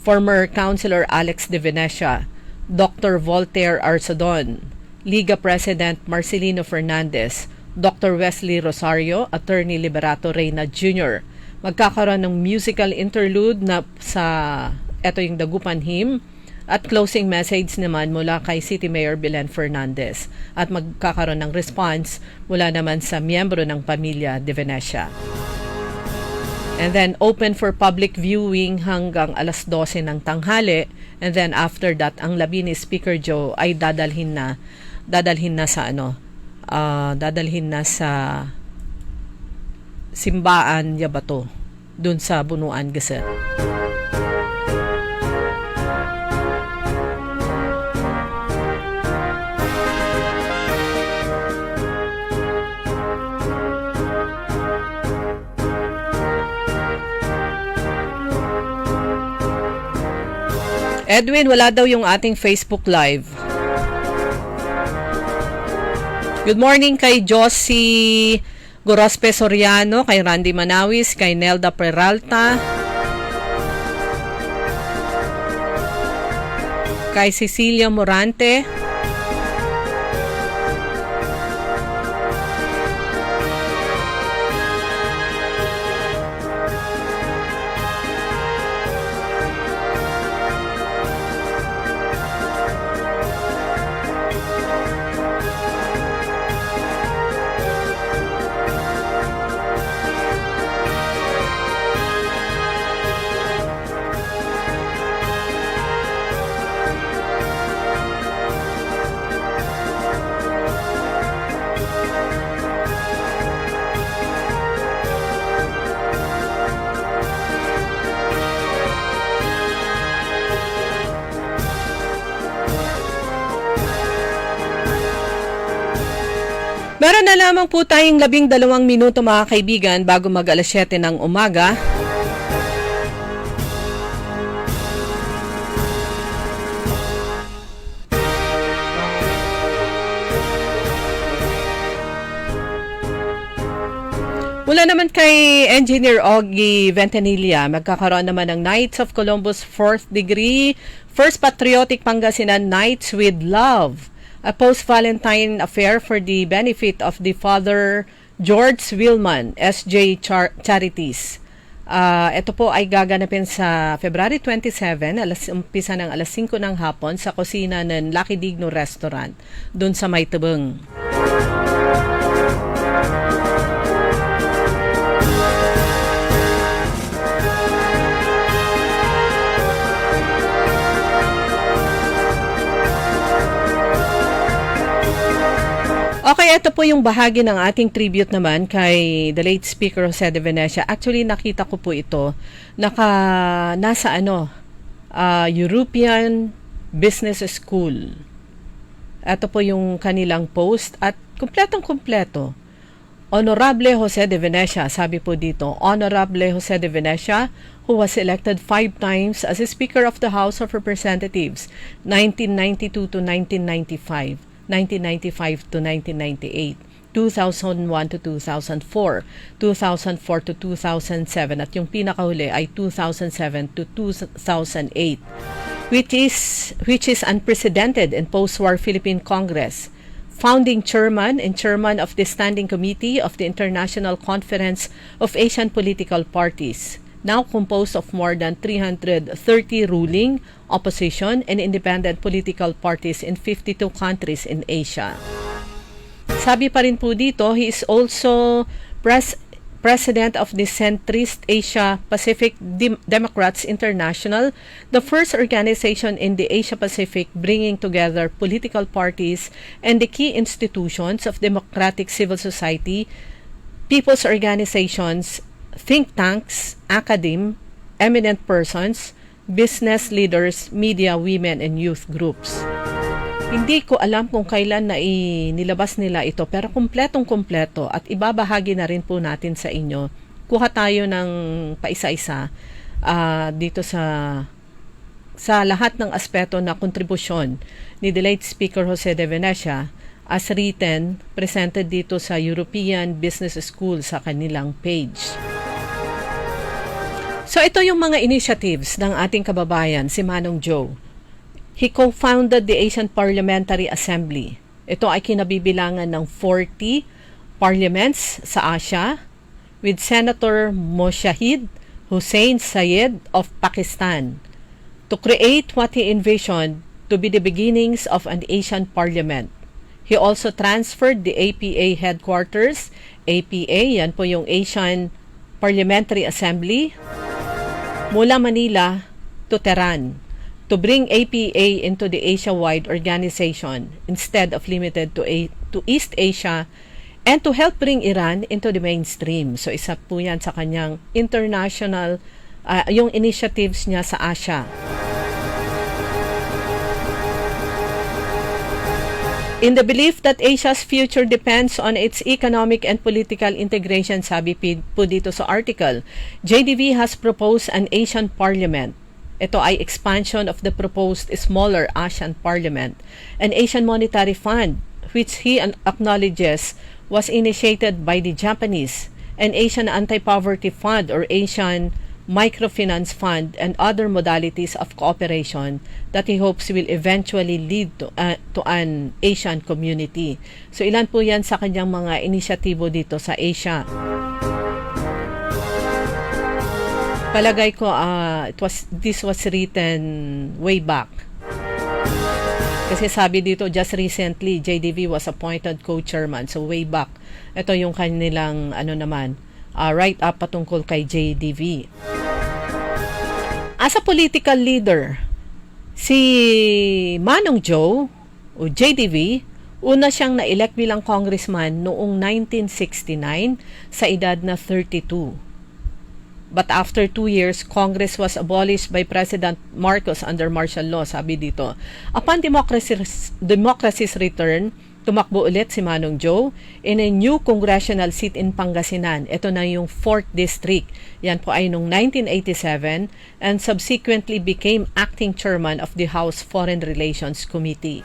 former Councilor Alex De Venecia, Dr. Voltaire Arzadon, Liga President Marcelino Fernandez, Dr. Wesley Rosario, Attorney Liberato Reyna Jr. Magkakaroon ng musical interlude na sa ito yung Dagupan Hymn, at closing message naman mula kay City Mayor Belen Fernandez, at magkakaroon ng response mula naman sa miyembro ng pamilya De Venecia. And then open for public viewing hanggang alas 12 ng tanghali, and then after that ang labi ni Speaker Joe ay dadalhin na sa Simbaan Yabato dun sa Bunuan Gazette. Edwin, wala daw yung ating Facebook Live. Good morning kay Josie Gorospe Soriano, kay Randy Manawis, kay Nelda Peralta, kay Cecilia Morante, Meron na lamang po tayong 12 minuto mga kaibigan bago mag alas 7 ng umaga. Mula naman kay Engineer Ogie Ventanilla, magkakaroon naman ng Knights of Columbus 4th Degree, First Patriotic Pangasinan Nights with Love, a post-Valentine affair for the benefit of the Father George Willman, SJ Charities. Ito po ay gaganapin sa February 27, umpisa ng alas 5 ng hapon sa kusina ng Lucky Digno Restaurant, dun sa Maytubeng. Okay, ito po yung bahagi ng ating tribute naman kay the late Speaker Jose De Venecia. Actually, nakita ko po ito. Nasa European Business School. Ito po yung kanilang post at kumpletong-kumpleto. Honorable Jose de Venecia, sabi po dito, Honorable Jose de Venecia, who was elected 5 times as a Speaker of the House of Representatives, 1992 to 1995, 1995 to 1998, 2001 to 2004, 2004 to 2007, at yung pinakahuli ay 2007 to 2008, which is unprecedented in post-war Philippine Congress. Founding chairman and chairman of the Standing Committee of the International Conference of Asian Political Parties, now composed of more than 330 ruling, opposition, and independent political parties in 52 countries in Asia. Sabi pa rin po dito, he is also President of the Centrist Asia Pacific Democrats International, the first organization in the Asia Pacific bringing together political parties and the key institutions of democratic civil society, people's organizations, think tanks, academe, eminent persons, business leaders, media, women, and youth groups. Hindi ko alam kung kailan na nilabas nila ito, pero kumpletong-kumpleto at ibabahagi na rin po natin sa inyo. Kuha tayo ng paisa-isa dito sa lahat ng aspeto na kontribusyon ni the late Speaker Jose de Venecia as written, presented dito sa European Business School sa kanilang page. So ito yung mga initiatives ng ating kababayan, si Manong Joe. He co-founded the Asian Parliamentary Assembly. Ito ay kinabibilangan ng 40 parliaments sa Asia with Senator Moshahid Hussain Syed of Pakistan to create what he envisioned to be the beginnings of an Asian parliament. He also transferred the APA headquarters, APA, yan po yung Asian Parliamentary Assembly, mula Manila to Tehran, to bring APA into the Asia-wide organization instead of limited to East Asia, and to help bring Iran into the mainstream. So isa po yan sa kanyang international, yung initiatives niya sa Asia. In the belief that Asia's future depends on its economic and political integration, sabi po dito sa article, JDV has proposed an Asian Parliament. Ito ay expansion of the proposed smaller Asian Parliament. An Asian Monetary Fund, which he acknowledges was initiated by the Japanese, an Asian Anti-Poverty Fund or Asian Microfinance Fund, and other modalities of cooperation that he hopes will eventually lead to an Asian community. So ilan po yan sa kanyang mga inisyatibo dito sa Asia. Palagay ko this was written way back. Kasi sabi dito, just recently, JDV was appointed co-chairman. So way back. Ito yung kanilang write-up patungkol kay JDV. As a political leader, si Manong Joe o JDV, una siyang na-elect bilang congressman noong 1969 sa edad na 32. But after 2 years, Congress was abolished by President Marcos under martial law, sabi dito. Upon democracy's return, tumakbo ulit si Manong Joe in a new congressional seat in Pangasinan. Ito na yung 4th District. Yan po ay noong 1987 and subsequently became acting chairman of the House Foreign Relations Committee.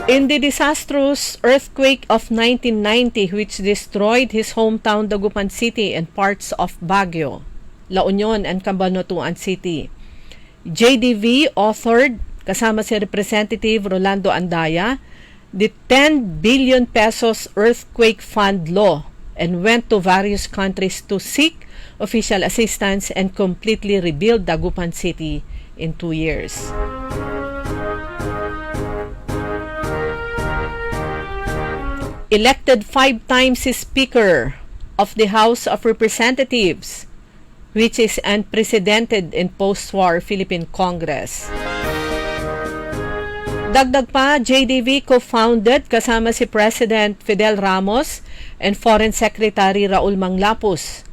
In the disastrous earthquake of 1990, which destroyed his hometown Dagupan City and parts of Baguio, La Union, and Cabanatuan City, JDV authored, kasama si Representative Rolando Andaya, the 10 billion pesos earthquake fund law and went to various countries to seek official assistance and completely rebuild Dagupan City in 2 years. Elected 5 times Speaker of the House of Representatives, which is unprecedented in post-war Philippine Congress. Dagdag pa, JDV co-founded kasama si President Fidel Ramos and Foreign Secretary Raul Manglapus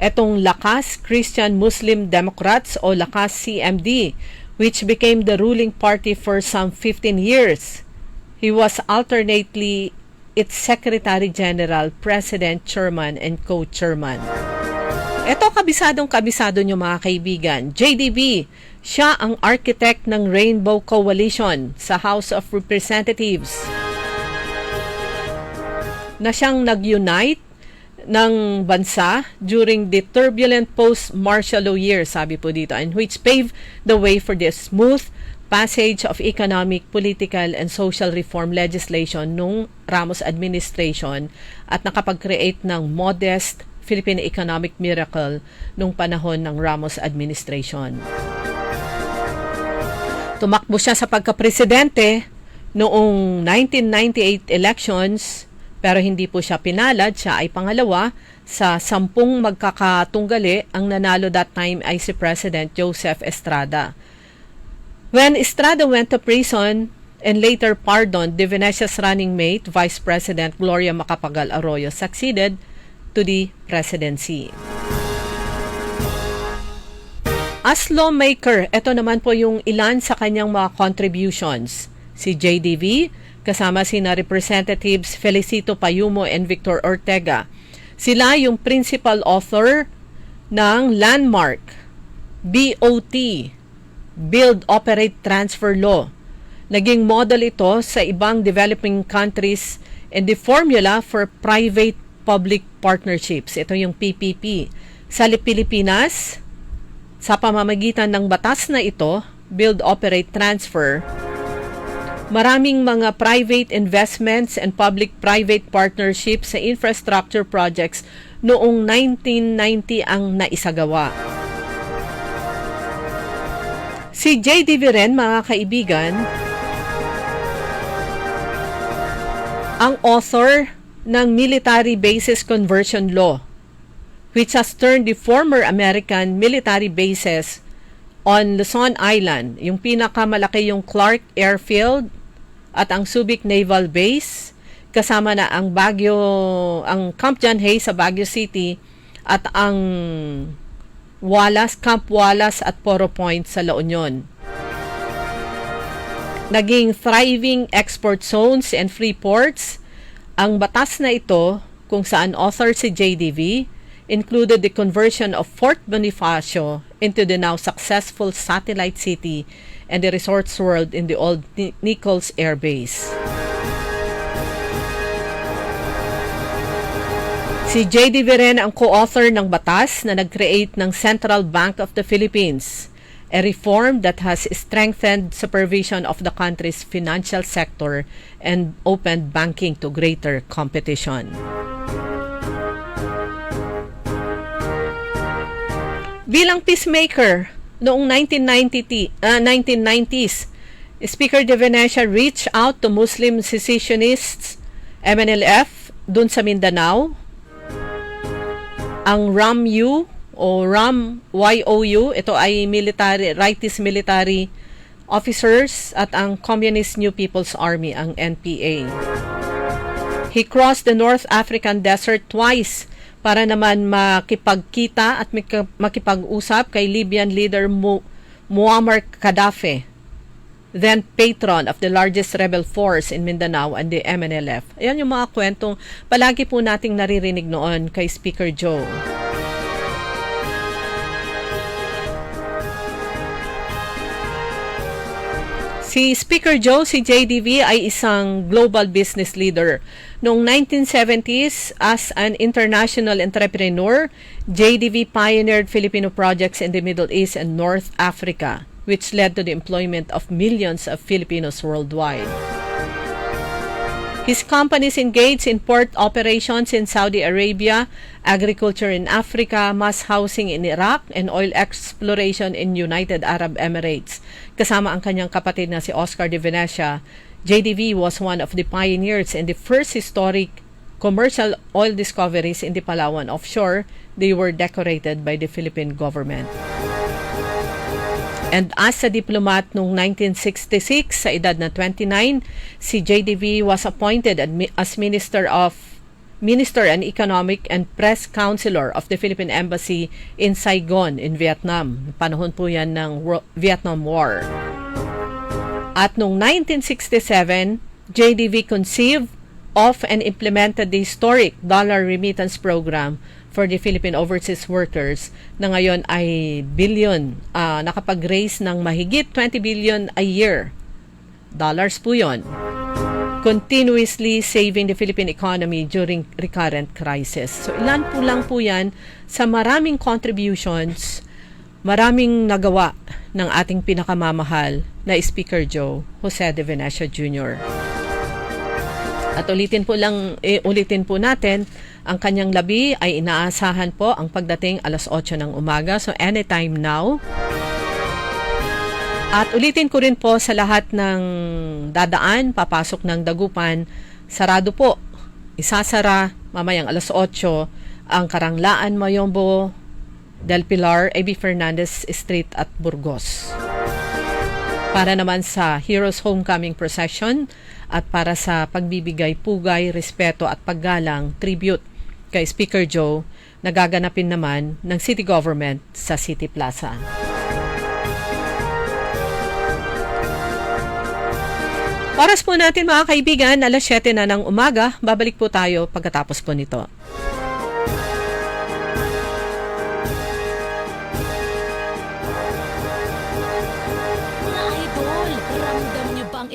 etong Lakas Christian Muslim Democrats o Lakas CMD, which became the ruling party for some 15 years. He was alternately its Secretary General, President, Chairman, and Co-Chairman. Ito, kabisado nyo mga kaibigan. JDV, siya ang architect ng Rainbow Coalition sa House of Representatives na siyang nag-unite ng bansa during the turbulent post-martial law years, sabi po dito, and which paved the way for the smooth passage of economic, political, and social reform legislation nung Ramos administration at nakapag-create ng modest Philippine economic miracle nung panahon ng Ramos administration. Tumakbo siya sa pagka-presidente noong 1998 elections, pero hindi po siya pinalad. Siya ay pangalawa sa 10 magkakatunggali. Ang nanalo that time ay si President Joseph Estrada. When Estrada went to prison and later pardoned, De Venecia's running mate, Vice President Gloria Macapagal Arroyo, succeeded to the presidency. As lawmaker, ito naman po yung ilan sa kanyang mga contributions. Si JDV, kasama sina Representatives Felicito Payumo and Victor Ortega. Sila yung principal author ng Landmark, BOT, Build, Operate, Transfer Law. Naging model ito sa ibang developing countries and the formula for private-public partnerships. Ito yung PPP. Sa Pilipinas, sa pamamagitan ng batas na ito, Build, Operate, Transfer, maraming mga private investments and public-private partnerships sa infrastructure projects noong 1990 ang naisagawa. Si JDV rin, mga kaibigan, ang author ng Military Bases Conversion Law, which has turned the former American military bases on Luzon Island, yung pinakamalaki yung Clark Airfield at ang Subic Naval Base, kasama na ang Camp John Hay sa Baguio City at ang Camp Wallace at Poro Point sa La Union. Naging thriving export zones and free ports. Ang batas na ito, kung saan author si JDV, included the conversion of Fort Bonifacio into the now successful satellite city and the resorts world in the old Nichols Air Base. Si JDV rin ang co-author ng batas na nag-create ng Central Bank of the Philippines, a reform that has strengthened supervision of the country's financial sector and opened banking to greater competition. Bilang peacemaker, noong 1990s, Speaker De Venecia reached out to Muslim secessionists, MNLF, dun sa Mindanao. Ang RAMU o RAMYOU, ito ay rightist military officers, at ang Communist New People's Army, ang NPA. He crossed the North African desert twice para naman makipagkita at makipag-usap kay Libyan leader Muammar Gaddafi, then patron of the largest rebel force in Mindanao and the MNLF. Ayan yung mga kwentong palagi po nating naririnig noon kay Speaker Joe. Si Speaker Joe, si JDV, ay isang global business leader. Noong 1970s, as an international entrepreneur, JDV pioneered Filipino projects in the Middle East and North Africa, which led to the employment of millions of Filipinos worldwide. His companies engaged in port operations in Saudi Arabia, agriculture in Africa, mass housing in Iraq, and oil exploration in United Arab Emirates. Kasama ang kanyang kapatid na si Oscar De Venecia, JDV was one of the pioneers in the first historic commercial oil discoveries in the Palawan offshore. They were decorated by the Philippine government. And as a diplomat noong 1966, sa edad na 29, si JDV was appointed as Minister and Economic and Press Counselor of the Philippine Embassy in Saigon in Vietnam. Panahon po yan ng Vietnam War. At noong 1967, JDV conceived of and implemented the historic dollar remittance program for the Philippine overseas workers na ngayon ay nakapag-raise ng mahigit 20 billion a year. Dollars po yun. Continuously saving the Philippine economy during recurrent crisis. So ilan po lang po yan sa maraming contributions, maraming nagawa ng ating pinakamamahal na Speaker Joe Jose De Venecia Jr. At ulitin po natin, ang kanyang labi ay inaasahan po ang pagdating alas 8 ng umaga. So anytime now. At ulitin ko rin po sa lahat ng dadaan, papasok ng Dagupan, sarado po. Isasara mamayang alas 8 ang Karanglaan, Mayombo, Del Pilar, A.B. Fernandez Street at Burgos. Para naman sa Heroes Homecoming Procession at para sa pagbibigay pugay, respeto at paggalang tribute kay Speaker Joe na gaganapin naman ng City Government sa City Plaza. Oras po natin mga kaibigan, alas 7 na ng umaga. Babalik po tayo pagkatapos po nito.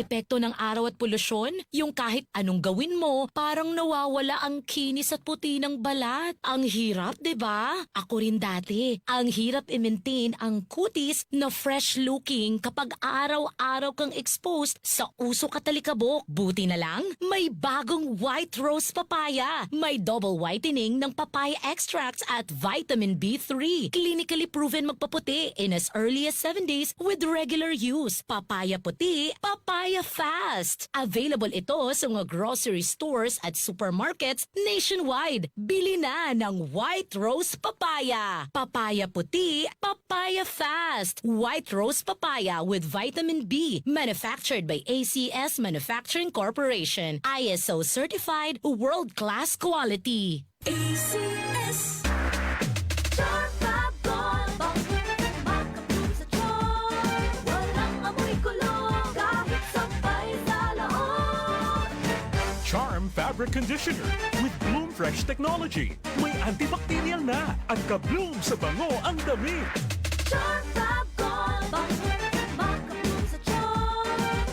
Epekto ng araw at polusyon, yung kahit anong gawin mo, parang nawawala ang kinis at puti ng balat. Ang hirap, 'di ba? Ako rin dati. Ang hirap i-maintain ang kutis na fresh looking kapag araw-araw kang exposed sa usok at talikabok. Buti na lang, may bagong White Rose Papaya. May double whitening ng papaya extracts at vitamin B3. Clinically proven magpaputi in as early as 7 days with regular use. Papaya puti, papaya fast. Available ito sa mga grocery stores at supermarkets nationwide. Bili na ng White Rose Papaya. Papaya puti, papaya fast. White Rose Papaya with vitamin B. Manufactured by ACS Manufacturing Corporation. ISO certified, world-class quality. ACS. Charm Fabric Conditioner with Bloom Fresh Technology. May antibacterial na at ka-bloom sa bango ang damit. Charm Fab-Gone, makabloom sa charm.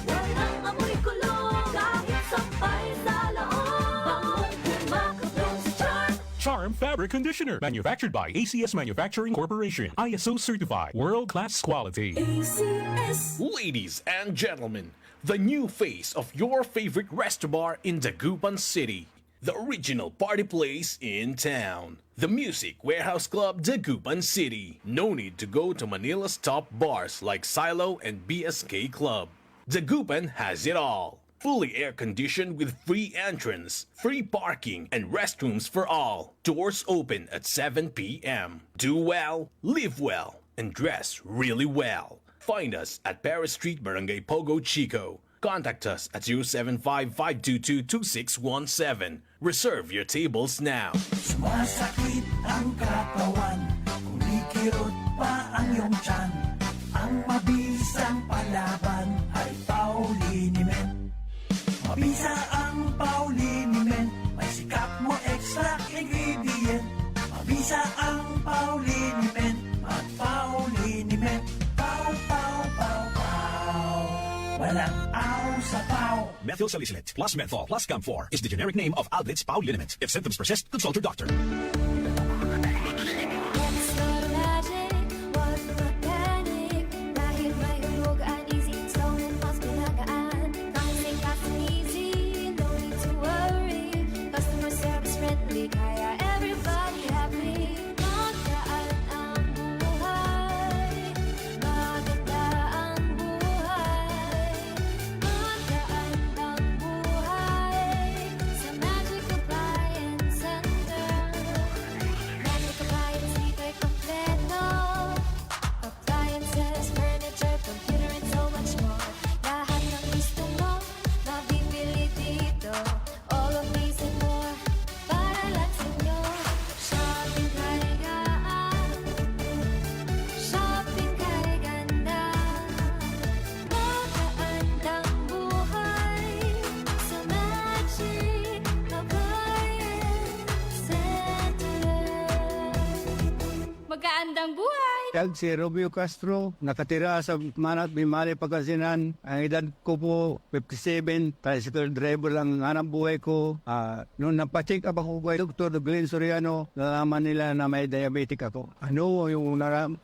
Walang amoy kulong, kahit sampay sa loob. Makabloom sa charm. Charm Fabric Conditioner, manufactured by ACS Manufacturing Corporation. ISO certified, world-class quality. ACS. Ladies and gentlemen, the new face of your favorite resto bar in Dagupan City. The original party place in town. The Music Warehouse Club Dagupan City. No need to go to Manila's top bars like Silo and BSK Club. Dagupan has it all. Fully air-conditioned with free entrance, free parking, and restrooms for all. Doors open at 7 p.m. Do well, live well, and dress really well. Find us at Paris Street, Barangay Pogo, Chico. Contact us at 075-522-2617. Reserve your tables now. Sumasakit ang katawan, kumikirot pa ang iyong tiyan. Ang mabisang palaban ay Pauliniment. Mabisa ang Pauliniment, may sikap mo extract ingredient. Mabisa ang Pauliniment, mag-Pauliniment. Pau, pau, pau, pau. Walang aw sa pau. Methyl salicylate plus menthol plus camphor is the generic name of Alblitz Pauliniment. If symptoms persist, consult your doctor. It's not magic, wag mag-panic. Dahil may hulugan, easy, stone and fast pinagaan. Kahit fast and easy, no need to worry. Customer service friendly, kaya everybody happy. Magaan ang buhay, maganda ang buhay. Magaan ang buhay sa Magic Appliance Center. ng buhay. Si Romeo Castro, nakatira sa Manat, Bimali, Pagkasinan. Ang edad ko po, 57, tricycle driver lang ang hanap buhay ko. Noong napacheck up ako kay Dr. Glenn Soriano, nalaman nila na may diabetic ako.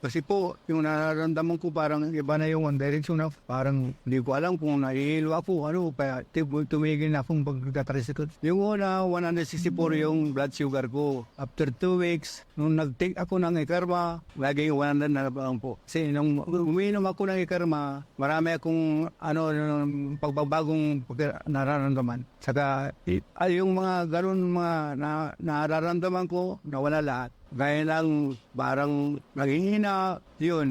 Kasi po, yung nararamdaman ko parang iba na yung direction na parang hindi ko alam kung nahihilo ako. Kaya tumigil na akong pagka-tricycle. Yung una, 164 yung blood sugar ko. After 2 weeks, nung nag-take ako ng Ikarma, lagi yung 100 na lang po. Kasi nung uminom ako ng Ikarma, marami akong pagbabagong nararamdaman. Saka yung mga ganun mga nararamdaman ko, nawala lahat. Gaya lang, parang naghihina, yun.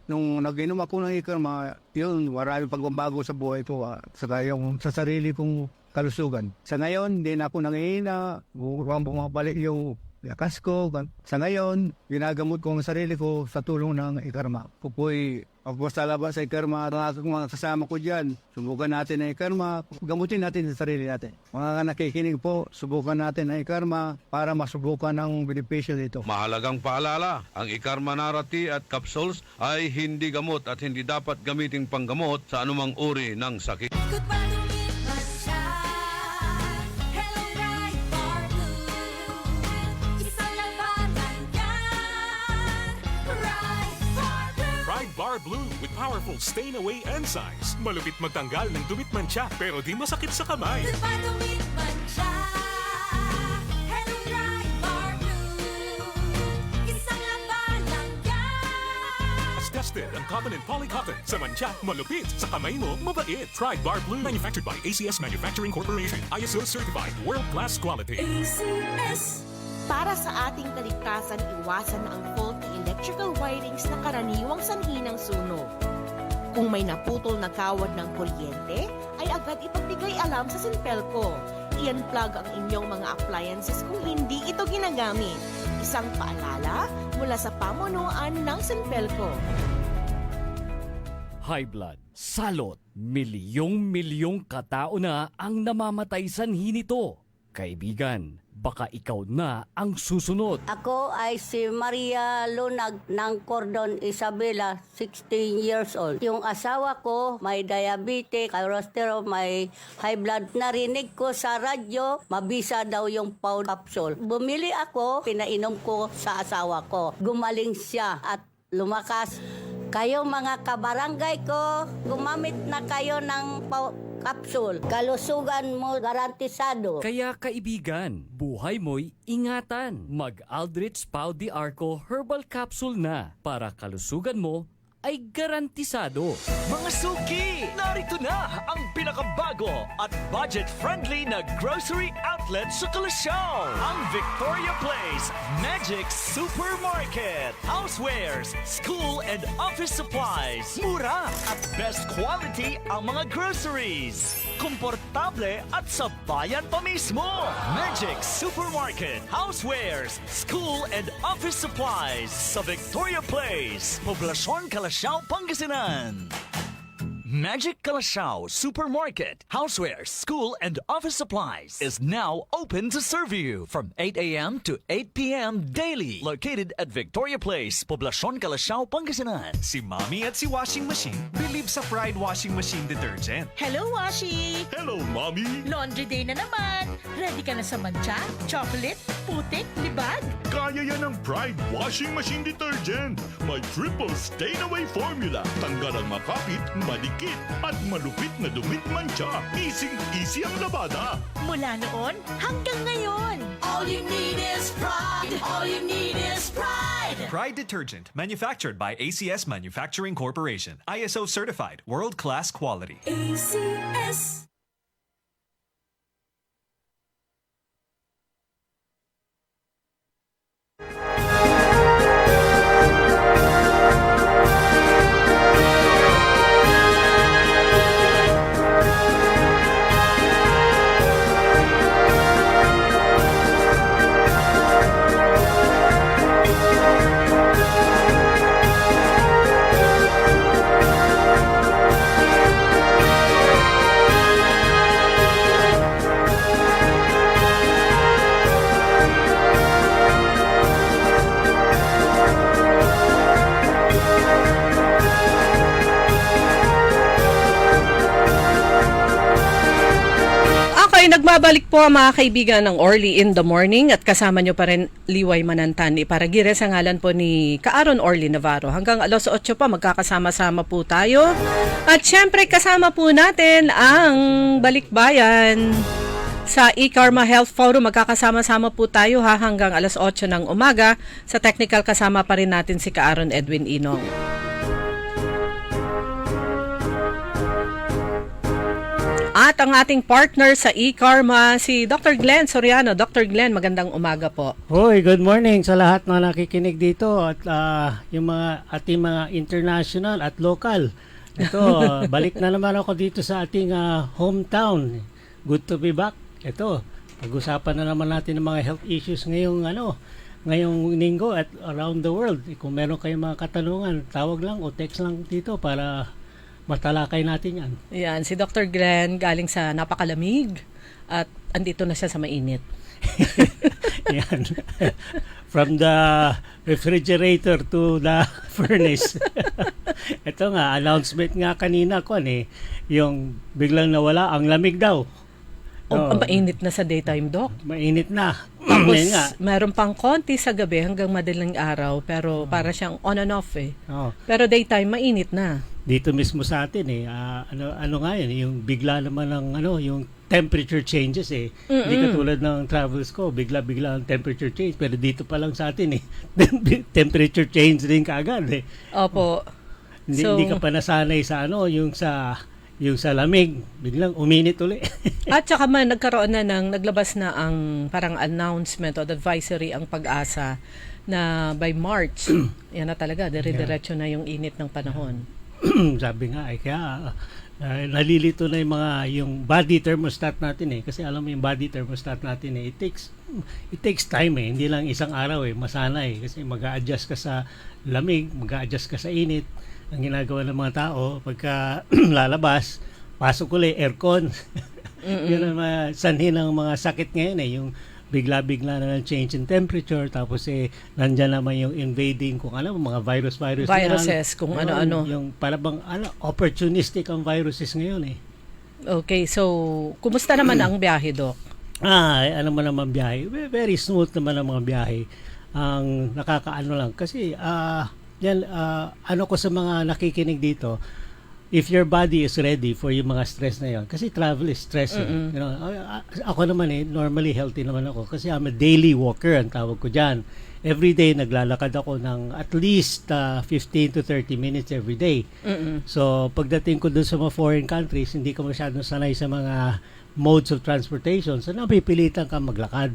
Nung nag-inom ako ng Ikarma, yun, marami pagbabago sa buhay ko. Saka yung sa sarili kong kalusugan. Sa ngayon, hindi na ako nanghihina, bumabalik yung lakas ko. Sa ngayon, ginagamot ko ang sarili ko sa tulong ng Ikarma. Pupoy, pagpasalabas sa Ikarma, mga kasama ko dyan, subukan natin ang Ikarma, gamutin natin sa sarili natin. Mga nakikinig po, subukan natin ang Ikarma para masubukan ang benepisyo dito. Mahalagang paalala, ang Ikarma Narati at capsules ay hindi gamot at hindi dapat gamiting panggamot sa anumang uri ng sakit. Bar Blue with powerful stain-away enzymes. Malupit magtanggal ng dumit mancha pero di masakit sa kamay. Dumit mancha. Hello Right Bar Blue. Isang laban lang yan. As tested ang cotton and polycotton. Sa mancha, malupit. Sa kamay mo, mabait. Pride Bar Blue. Manufactured by ACS Manufacturing Corporation. ISO certified. World-class quality. ACS. Para sa ating kaligtasan, iwasan na ang faulty electrical wirings na karaniwang sanhi ng sunog. Kung may naputol na kawad ng kuryente, ay agad ipagbigay alam sa Sinpelco. I-unplug ang inyong mga appliances kung hindi ito ginagamit. Isang paalala mula sa pamunuan ng Sinpelco. High blood, salot, milyong-milyong katao na ang namamatay sanhi nito. Kaibigan, baka ikaw na ang susunod. Ako ay si Maria Lunag ng Cordon Isabela, 16 years old. Yung asawa ko may diabetes, cholesterol, may high blood. Narinig ko sa radyo, mabisa daw yung Pau capsule. Bumili ako, pinainom ko sa asawa ko. Gumaling siya at lumakas. Kayo mga kabarangay ko, gumamit na kayo ng Pau capsule. Kalusugan mo garantisado. Kaya kaibigan, buhay mo'y ingatan. Mag-Aldrich Pau de Arco Herbal Capsule na para kalusugan mo ay garantisado. Mga suki, narito na ang pinakabago at budget-friendly na grocery outlet sa Kalasyaw. Ang Victoria Place Magic Supermarket. Housewares, school and office supplies. Mura at best quality ang mga groceries. Komportable at sa bayan pa mismo. Magic Supermarket. Housewares, school and office supplies sa Victoria Place. Poblasyon Kalasyaw, Pangasinan. Magic Kalasyaw Supermarket, Housewares, School and Office Supplies is now open to serve you from 8 a.m. to 8 p.m. daily. Located at Victoria Place, Poblasyon Kalasyaw, Pangasinan. Si Mommy at si Washing Machine believe sa Pride Washing Machine Detergent. Hello, Washi! Hello, Mommy! Laundry day na naman! Ready ka na sa mancha, chocolate, putik, libag? Kaya yan ang Pride Washing Machine Detergent. May triple stain-away formula. Tanggal ang makapit, malikit, at malupit na dumit mancha. Easy ang labada. Mula noon hanggang ngayon. All you need is pride. All you need is pride. Pride Detergent, manufactured by ACS Manufacturing Corporation. ISO certified, world-class quality. ACS. Nagbabalik po mga kaibigan ng Orly in the Morning at kasama nyo pa rin Liway Manantan. Iparagire sa ngalan po ni Kaaron Orly Navarro. Hanggang alas 8 pa magkakasama-sama po tayo. At syempre kasama po natin ang Balikbayan. Sa eKarma Health Forum, magkakasama-sama po tayo hanggang alas 8 ng umaga. Sa technical kasama pa rin natin si Kaaron Edwin Inong. At ang ating partner sa eKarma, si Dr. Glenn Soriano. Dr. Glenn, magandang umaga po. Hoy, good morning sa lahat na nakikinig dito at yung mga ating mga international at local. Ito, balik na naman ako dito sa ating hometown. Good to be back. Ito, pag-usapan na naman natin ng mga health issues ngayong linggo at around the world. Kung meron kayong mga katanungan, tawag lang o text lang dito para matalakay natin yan. Yan, si Dr. Glenn galing sa napakalamig at andito na siya sa mainit. Yan. From the refrigerator to the furnace. Ito nga, announcement nga kanina ko yung biglang nawala ang lamig daw. Mainit na sa daytime, Doc. Mainit na. Tapos, meron pang konti sa gabi hanggang madaling araw, pero para siyang on and off Pero daytime, mainit na. Dito mismo sa atin ano nga yun, yung bigla naman ng yung temperature changes Hindi katulad ng travels ko, bigla-bigla ang temperature change, pero dito pa lang sa atin temperature change din kaagad Opo. Hindi ka pa nasanay sa yung sa lamig, biglang uminit uli. At saka nagkaroon na naglabas na ang parang announcement o advisory ang Pag-asa na by March, yan na talaga, dire-diretso na yung init ng panahon. Sabi nga, kaya nalilito na yung body thermostat natin kasi alam mo yung body thermostat natin it takes time hindi lang isang araw masanay kasi mag-a-adjust ka sa lamig, mag-a-adjust ka sa init. Ang ginagawa ng mga tao pagka lalabas, pasok ulit aircon. Yun ang sanhi ng mga sakit ngayon yung bigla-bigla na ng change in temperature, tapos nandyan naman yung invading kung mga viruses kung ano-ano. Yung parang opportunistic ang viruses ngayon Okay, so kumusta naman ang biyahe, Doc? Ano mo naman biyahe? Very smooth naman ang mga biyahe. Ang nakakaano lang kasi ko sa mga nakikinig dito, if your body is ready for yung mga stress na yon, kasi travel is stress ako naman normally healthy naman ako kasi I'm a daily walker ang tawag ko dyan. Every day naglalakad ako ng at least 15 to 30 minutes every day. So pagdating ko dun sa mga foreign countries, hindi ka masyadong sanay sa mga modes of transportation, so napipilitan ka maglakad.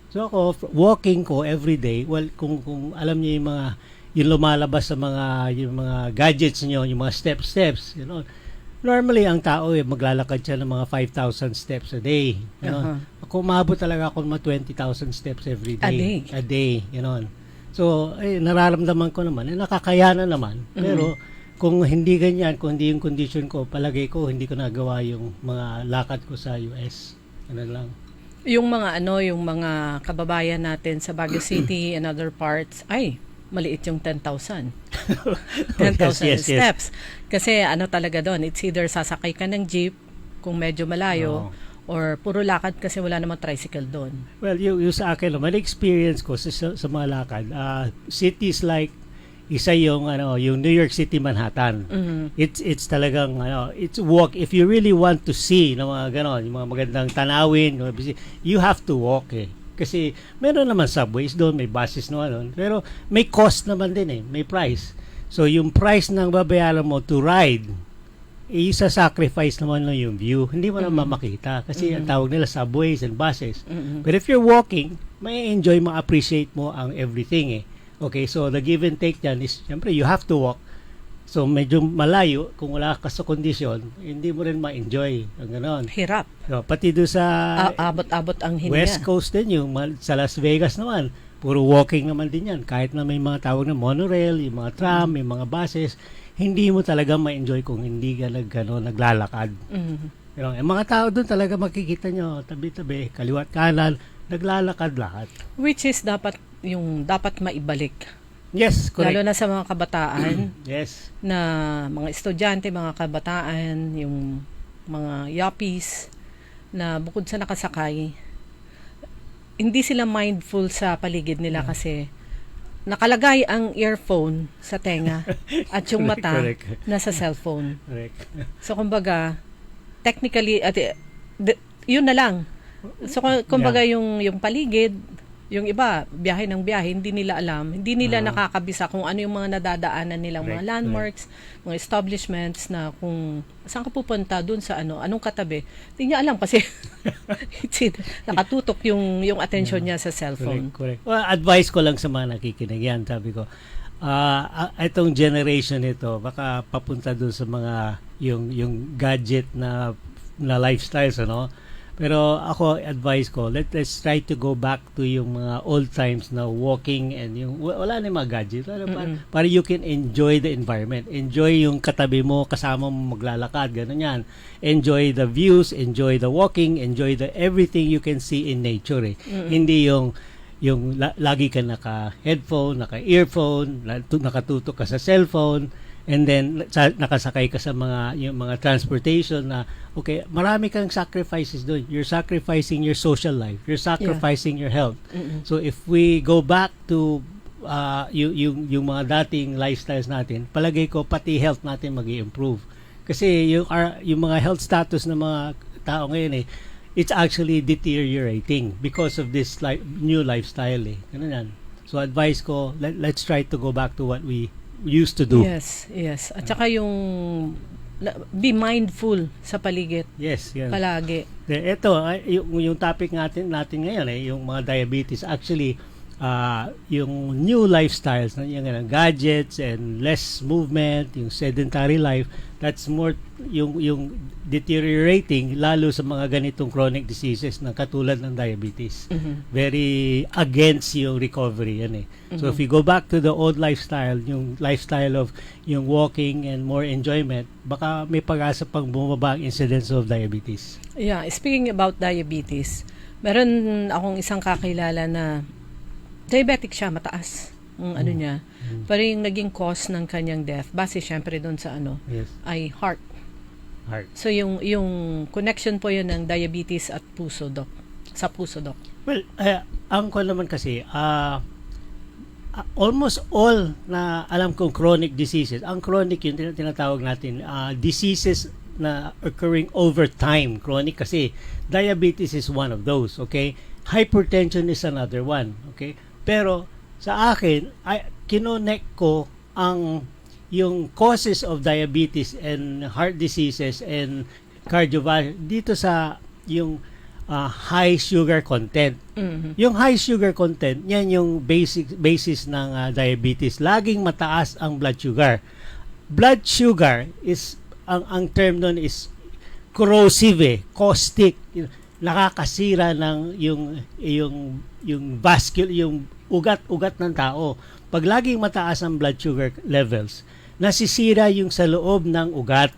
So ako, walking ko every day, kung alam niyo yung lumalabas sa yung mga gadgets niyo, yung mga steps, normally ang tao maglalakad siya ng mga 5,000 steps a day. Ako umabot talaga ako ng mga 20,000 steps every day. A day, So, nararamdaman ko naman, nakakayanan naman. Pero kung hindi ganyan, kung hindi yung condition ko, palagay ko hindi ko nagawa yung mga lakad ko sa US. Lang. Yung mga kababayan natin sa Baguio City and other parts, maliit yung 10,000. 10,000 steps. Kasi talaga doon, it's either sasakay ka ng jeep kung medyo malayo or puro lakad kasi wala namang tricycle doon. Well, yung sa akin, experience ko sa mga lakad, cities like isa yung New York City, Manhattan. It's talagang it's walk. If you really want to see yung mga magandang tanawin, you have to walk Kasi meron naman subways doon, may buses naman, pero may cost naman din may price. So yung price ng babayaran mo to ride, isa-sacrifice naman yung view. Hindi mo naman makita kasi ang tawag nila subways and buses. But if you're walking, may enjoy, ma-appreciate mo ang everything Okay, so the give and take dyan is, syempre, you have to walk. So, medyo malayo, kung wala ka sa kondisyon, hindi mo rin ma-enjoy. Ang ganon. Hirap. So, pati doon sa abot-abot ang hinga. West Coast din, yung sa Las Vegas naman, puro walking naman din yan. Kahit na may mga tawag na monorail, yung mga tram, may mga buses, hindi mo talaga ma-enjoy kung hindi ka naglalakad. Yung mga tao doon talaga makikita nyo, tabi-tabi, kaliwat kanan, naglalakad lahat. Which is dapat maibalik. Yes, correct. Lalo na sa mga kabataan. Yes. Na mga estudyante, mga kabataan, yung mga yuppies, na bukod sa nakasakay, hindi sila mindful sa paligid nila kasi nakalagay ang earphone sa tenga at yung mata Correct. nasa cellphone. Correct. So kumbaga, technically, yun na lang. So kumbaga yung paligid, yung iba, biyahe ng biyahe, hindi nila alam, hindi nila nakakabisa kung ano yung mga nadadaanan nilang mga landmarks, mga establishments na kung saan ka pupunta dun sa anong katabi. Hindi niya alam kasi nakatutok yung attention niya sa cellphone. Correct. Well, advice ko lang sa mga nakikinig yan, sabi ko, itong generation ito, baka papunta dun sa mga yung gadget na lifestyles, ano? Pero ako, advice ko, let's try to go back to yung mga old times na walking and yung wala na yung mga gadget. Para you can enjoy the environment. Enjoy yung katabi mo, kasama mo maglalakad, gano'n yan. Enjoy the views, enjoy the walking, enjoy the everything you can see in nature. Hindi yung lagi ka naka-headphone, naka-earphone, nakatutok ka sa cellphone, and then nakasakay ka sa yung mga transportation na okay, marami kang sacrifices doon. You're sacrificing your social life. You're sacrificing your health. So if we go back to yung mga dating lifestyles natin, palagay ko pati health natin mag-i-improve. Kasi yung mga health status ng mga tao ngayon it's actually deteriorating because of this new lifestyle Ganun yan. So advice ko, let's try to go back to what we used to do. Yes. At saka yung be mindful sa paligid. Yes. Palagi. Ito, yung topic natin ngayon yung mga diabetes. Actually, yung new lifestyles, yung gadgets and less movement, yung sedentary life, that's more yung deteriorating lalo sa mga ganitong chronic diseases na katulad ng diabetes. Very against yung recovery yan So if we go back to the old lifestyle, yung lifestyle of yung walking and more enjoyment, baka may pag-asa pang bumaba ang incidence of diabetes. Yeah, speaking about diabetes, meron akong isang kakilala na diabetic siya, mataas ang niya. Pero yung naging cause ng kanyang death, base syempre doon sa ay heart. So yung connection po yun ng diabetes at puso, Doc. Sa puso, Doc. Well, ang ko naman kasi, almost all na alam kong chronic diseases, ang chronic yun, tinatawag natin, diseases na occurring over time. Chronic kasi diabetes is one of those, okay? Hypertension is another one, okay? Pero sa akin, kinonect ko yung causes of diabetes and heart diseases and cardiovascular dito sa yung high sugar content. Yung high sugar content, yan yung basis ng diabetes. Laging mataas ang blood sugar. Blood sugar is ang term doon is corrosive, caustic, nakakasira ng yung vascular, yung ugat-ugat ng tao. Pag laging mataas ang blood sugar levels, nasisira yung sa loob ng ugat.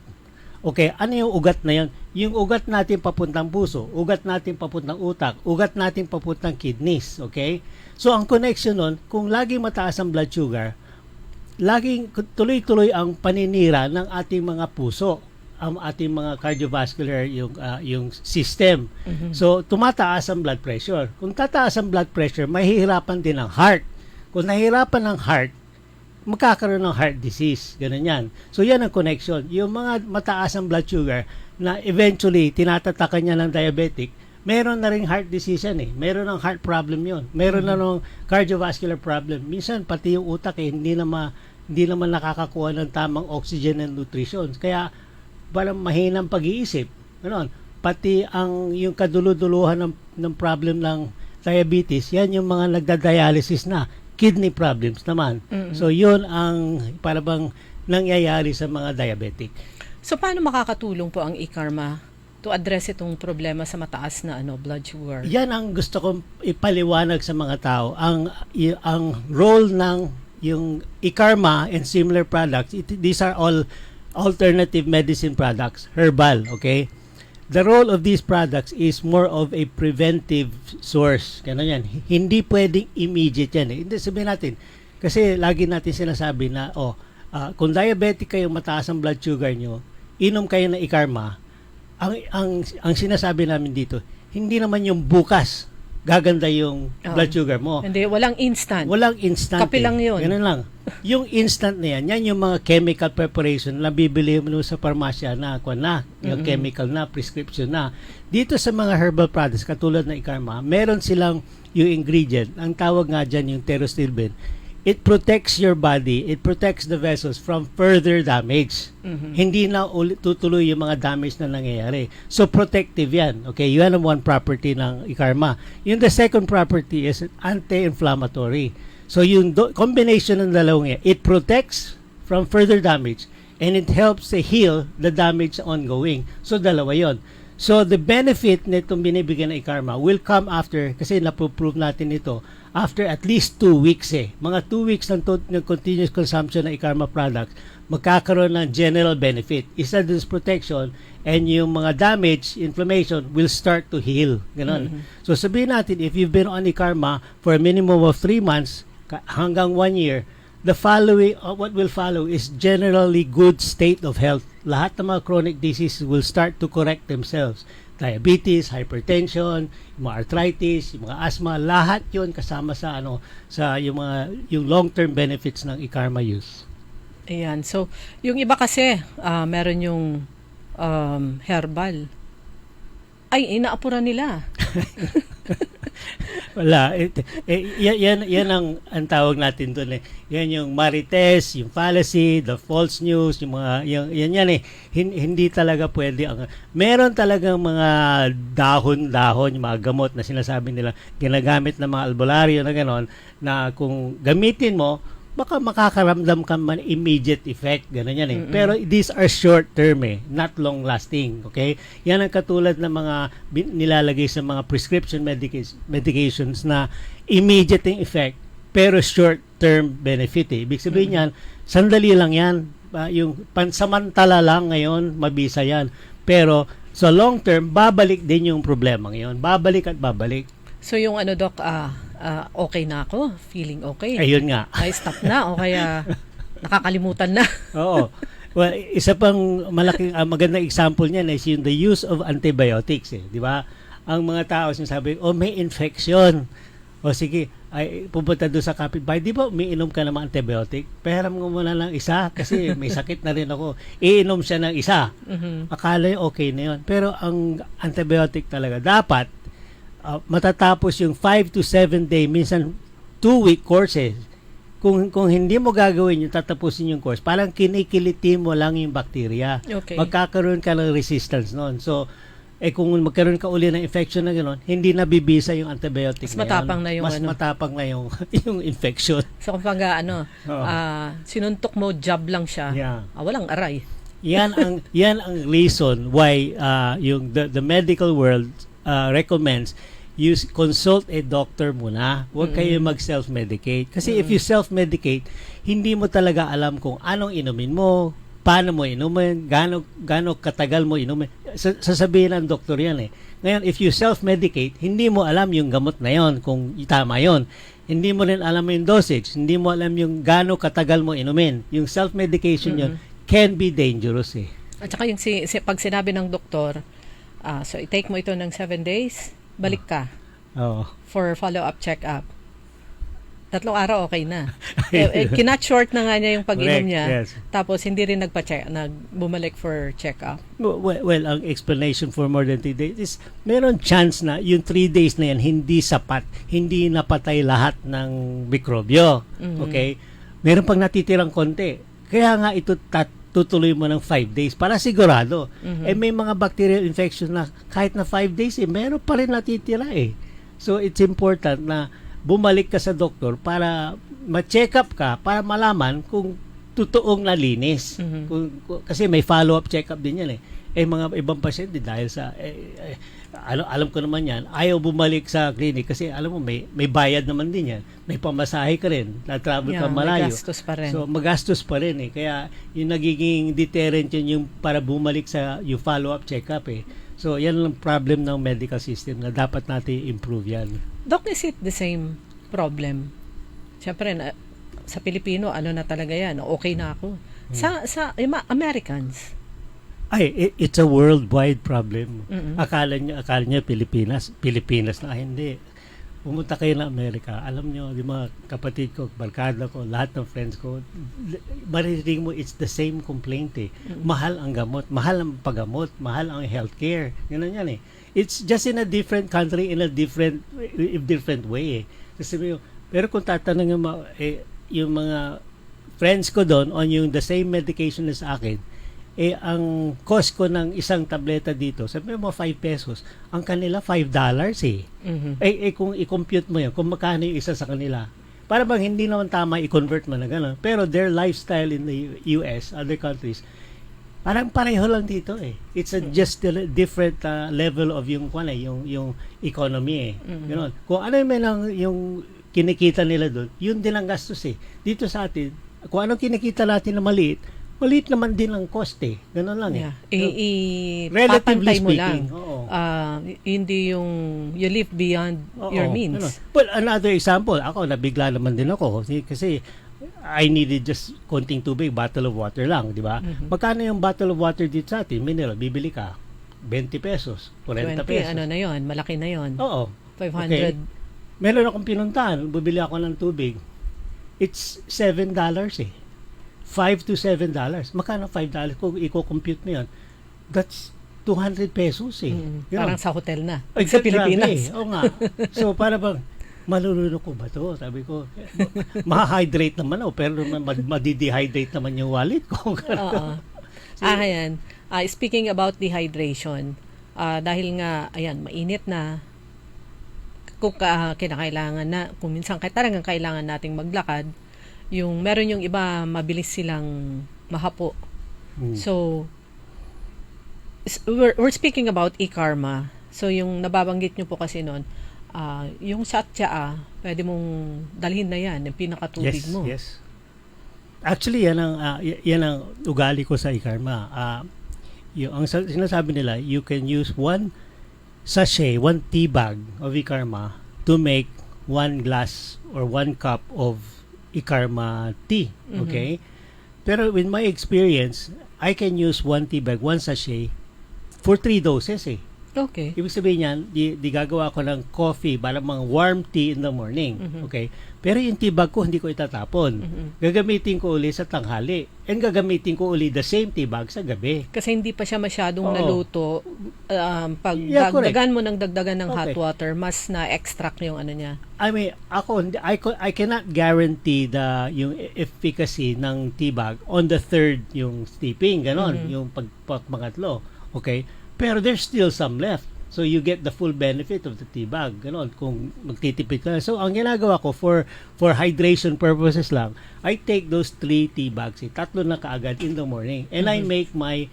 Okay, ano yung ugat na yun? Yung ugat natin papuntang puso, ugat natin papuntang utak, ugat natin papuntang kidneys. Okay? So, ang connection nun, kung laging mataas ang blood sugar, laging tuloy-tuloy ang paninira ng ating mga puso, ang ating mga cardiovascular yung system. So, tumataas ang blood pressure. Kung tataas ang blood pressure, mahihirapan din ang heart. Kung nahihirapan ang heart, magkakaroon ng heart disease. Ganun yan. So, yan ang connection. Yung mga mataas ang blood sugar na eventually tinatatakan niya ng diabetic, meron na ring heart disease yan Meron ng heart problem yon. Meron na ng cardiovascular problem. Minsan, pati yung utak hindi naman nakakakuha ng tamang oxygen and nutrition. Kaya, parang mahinang pag-iisip. Ganon. Pati yung kaduluduluhan ng problem ng diabetes, yan yung mga nagda-dialysis na. Kidney problems naman. So, yun ang parang nangyayari sa mga diabetic. So, paano makakatulong po ang e-karma to address itong problema sa mataas na blood sugar? Yan ang gusto kong ipaliwanag sa mga tao. Ang role ng yung e-karma and similar products, these are all alternative medicine products, herbal, okay? The role of these products is more of a preventive source. Ganun yan. Hindi pwedeng immediate yan Hindi sabihin natin. Kasi lagi natin sinasabi na, kung diabetic kayo, mataas ang blood sugar nyo, inom kayo ng e-karma, ang sinasabi namin dito, hindi naman yung bukas gaganda yung blood sugar mo. Hindi, walang instant. Walang instant. Kape lang yun. Ganun lang. Yung instant na yan yung mga chemical preparation na bibili mo sa parmasya na, yung chemical na, prescription na. Dito sa mga herbal products, katulad ng Ikarma, meron silang yung ingredient, ang tawag nga dyan yung pterostilbene. It protects your body, it protects the vessels from further damage. Hindi na tutuloy yung mga damage na nangyayari. So, protective yan. Okay, yun ang one property ng Ikarma. Yung the second property is anti-inflammatory. So, yung combination ng dalawang yan, it protects from further damage and it helps to heal the damage ongoing. So, dalawa yon. So, the benefit nitong binibigyan ng Ikarma will come after, kasi napoprove natin ito, after at least 2 weeks Mga 2 weeks ng continuous consumption ng Ikarma products, magkakaroon ng general benefit. Isa din sa protection, and yung mga damage, inflammation, will start to heal. Ganon. So sabihin natin, if you've been on Ikarma for a minimum of 3 months, hanggang 1 year, the following, what will follow is generally good state of health. Lahat ng mga chronic diseases will start to correct themselves. Diabetes, hypertension, yung mga arthritis, yung mga asthma, lahat yon kasama sa yung long-term benefits ng Ikarma use. Ayan. So, yung iba kasi, meron yung herbal. Ay, inaapuran nila. Wala. Yan ang tawag natin doon. Yan yung marites, yung fallacy, the false news, yung mga yan hindi talaga pwede. Meron talagang mga dahon-dahon, yung mga gamot na sinasabi nila ginagamit ng mga albularyo na gano'n, na kung gamitin mo, baka makakaramdam ka man immediate effect, gano'n yan Pero these are short term not long lasting, okay? Yan ang katulad ng mga nilalagay sa mga prescription medications na immediate effect pero short term benefit Ibig sabihin yan, sandali lang yan, yung pansamantala lang ngayon, mabisa yan. Pero sa long term, babalik din yung problema ngayon. Babalik at babalik. So yung Doc, okay na ako, feeling okay. Ayun nga. Ay, stop na o kaya nakakalimutan na. Oo. Well, isa pang malaking magandang example niyan is yung the use of antibiotics di ba? Ang mga tao sinasabi, may infection. O sige, ay pupunta doon sa kapitbahay, di ba umiinom ka ng antibiotic? Peram mo muna ng isa kasi may sakit na rin ako. Iinom siya ng isa. Akala niya okay na yun. Pero ang antibiotic talaga, dapat matatapos yung 5 to 7 day, minsan 2-week courses. Kung hindi mo gagawin yung tatapusin yung course, parang kinikilitin mo lang yung bacteria. Okay. Magkakaroon ka ng resistance noon. So, kung magkaroon ka uli ng infection na gano'n, hindi nabibisa yung antibiotic mas matapang na yung mas matapang na yung infection. So, kung sinuntok mo, jab lang siya, walang aray. Yan ang reason why yung the medical world recommends you consult a doctor muna. Huwag kayo mag-self-medicate. Kasi if you self-medicate, hindi mo talaga alam kung anong inumin mo, paano mo inumin, gaano katagal mo inumin. Sasabihin ng doktor yan Ngayon, if you self-medicate, hindi mo alam yung gamot na yon kung tama yon. Hindi mo rin alam yung dosage. Hindi mo alam yung gaano katagal mo inumin. Yung self-medication yon can be dangerous At saka yung pag sinabi ng doktor, so i-take mo ito ng 7 days, balik ka for follow-up check-up. 3 araw, okay na. Kinat short na nga niya yung pag-inom niya. Yes. Tapos hindi rin bumalik for check-up. Well, ang explanation for more than 3 days is meron chance na yung 3 days na yan hindi sapat, hindi napatay lahat ng mikrobyo. Okay? Meron pang natitirang konti. Kaya nga ito tutuloy mo ng 5 days para sigurado. May mga bacterial infection na kahit na 5 days, meron pa rin natitira So, it's important na bumalik ka sa doktor para ma-check up ka, para malaman kung totoong nalinis. Kasi may follow-up check-up din yan mga ibang pasyente dahil sa alam ko naman yan, ayaw bumalik sa clinic kasi alam mo may bayad naman din yan, may pamasahe ka rin, na-travel ka malayo, magastos pa rin. So magastos pa rin kaya yung nagiging deterrent yun yung para bumalik sa yung follow-up check-up So yan ang problem ng medical system na dapat natin improve yan. Doc, is it the same problem? Siyempre sa Pilipino, na talaga yan, okay na ako. Sa Americans, It's a worldwide problem. Mm-mm. Akala niya Pilipinas na. Hindi. Pumunta kayo na Amerika. Alam niyo, di mga kapatid ko, barkada ko, lahat ng friends ko, maririnig mo, it's the same complaint eh. Mahal ang gamot, mahal ang paggamot, mahal ang healthcare. Ganun yan eh. It's just in a different country, in a different way eh. Kasi pero kung tatanungin mo, yung mga friends ko doon on yung the same medication as akin, ang cost ko ng isang tableta dito, sabi mo 5 pesos, ang kanila $5 eh. Mhm. Kung i-compute mo yan, kung magkano yung isa sa kanila, para bang hindi naman tama i-convert mo na gano'n. Pero their lifestyle in the US, other countries, parang pareho lang dito eh. It's just a different level of yung economy eh. Gano'n. Kung ano yung kinikita nila doon, yun din ang gastos eh. Dito sa atin, kung anong kinikita natin na maliit naman din ang cost eh. Ganun lang eh. Relatively mo speaking, lang. Hindi yung you live beyond your means. Ganun. Well, another example, ako nabigla naman din ako kasi I needed just konting tubig, bottle of water lang, di ba? Magkano yung bottle of water dito sa atin? Mineral, bibili ka 20 pesos, 40 pesos. Ano na yon, malaki na yon. Oo. 500. Okay. Meron akong pinuntahan, bibili ako ng tubig. It's $7 eh. $5 to $7. Magkano $5? Kung i-compute mo yun, that's 200 pesos eh. Parang sa hotel na. Ay, sa Pilipinas. Oo nga. So, para bang, malulunok ko ba to? Sabi ko, ma-hydrate naman ako, pero madi-dehydrate naman yung wallet ko. Ayan. Speaking about dehydration, dahil nga, ayan, mainit na, kung kinakailangan na, kung minsan talagang kailangan nating maglakad, meron yung iba mabilis silang mahapo. So we're speaking about e-karma. So yung nababanggit nyo po kasi noon, yung satya, pwede mong dalhin na yan, yung pinakatubig mo. Yes. Actually, yan ang ugali ko sa e-karma. Ang sinasabi nila, you can use one tea bag of e-karma to make 1 glass or 1 cup of e-karma tea. Okay? Pero in my experience, I can use 1 tea bag, 1 sachet for 3 doses eh. Okay. Ibig sabihin yan, di gagawa ko ng coffee, parang mga warm tea in the morning. Okay? Pero yung tea bag ko, hindi ko itatapon. Gagamitin ko uli sa tanghali. And gagamitin ko uli the same tea bag sa gabi. Kasi hindi pa siya masyadong naluto. Pag dagdagan mo ng hot water, mas na-extract yung ano niya. I mean, I cannot guarantee yung efficacy ng tea bag on the third yung steeping, ganon, yung pagpangatlo. Okay? Pero there's still some left. So you get the full benefit of the tea bag. Ganon, kung magtitipid ka. So ang ginagawa ko for hydration purposes lang, I take those 3 tea bags, 3 na kaagad in the morning. And I make my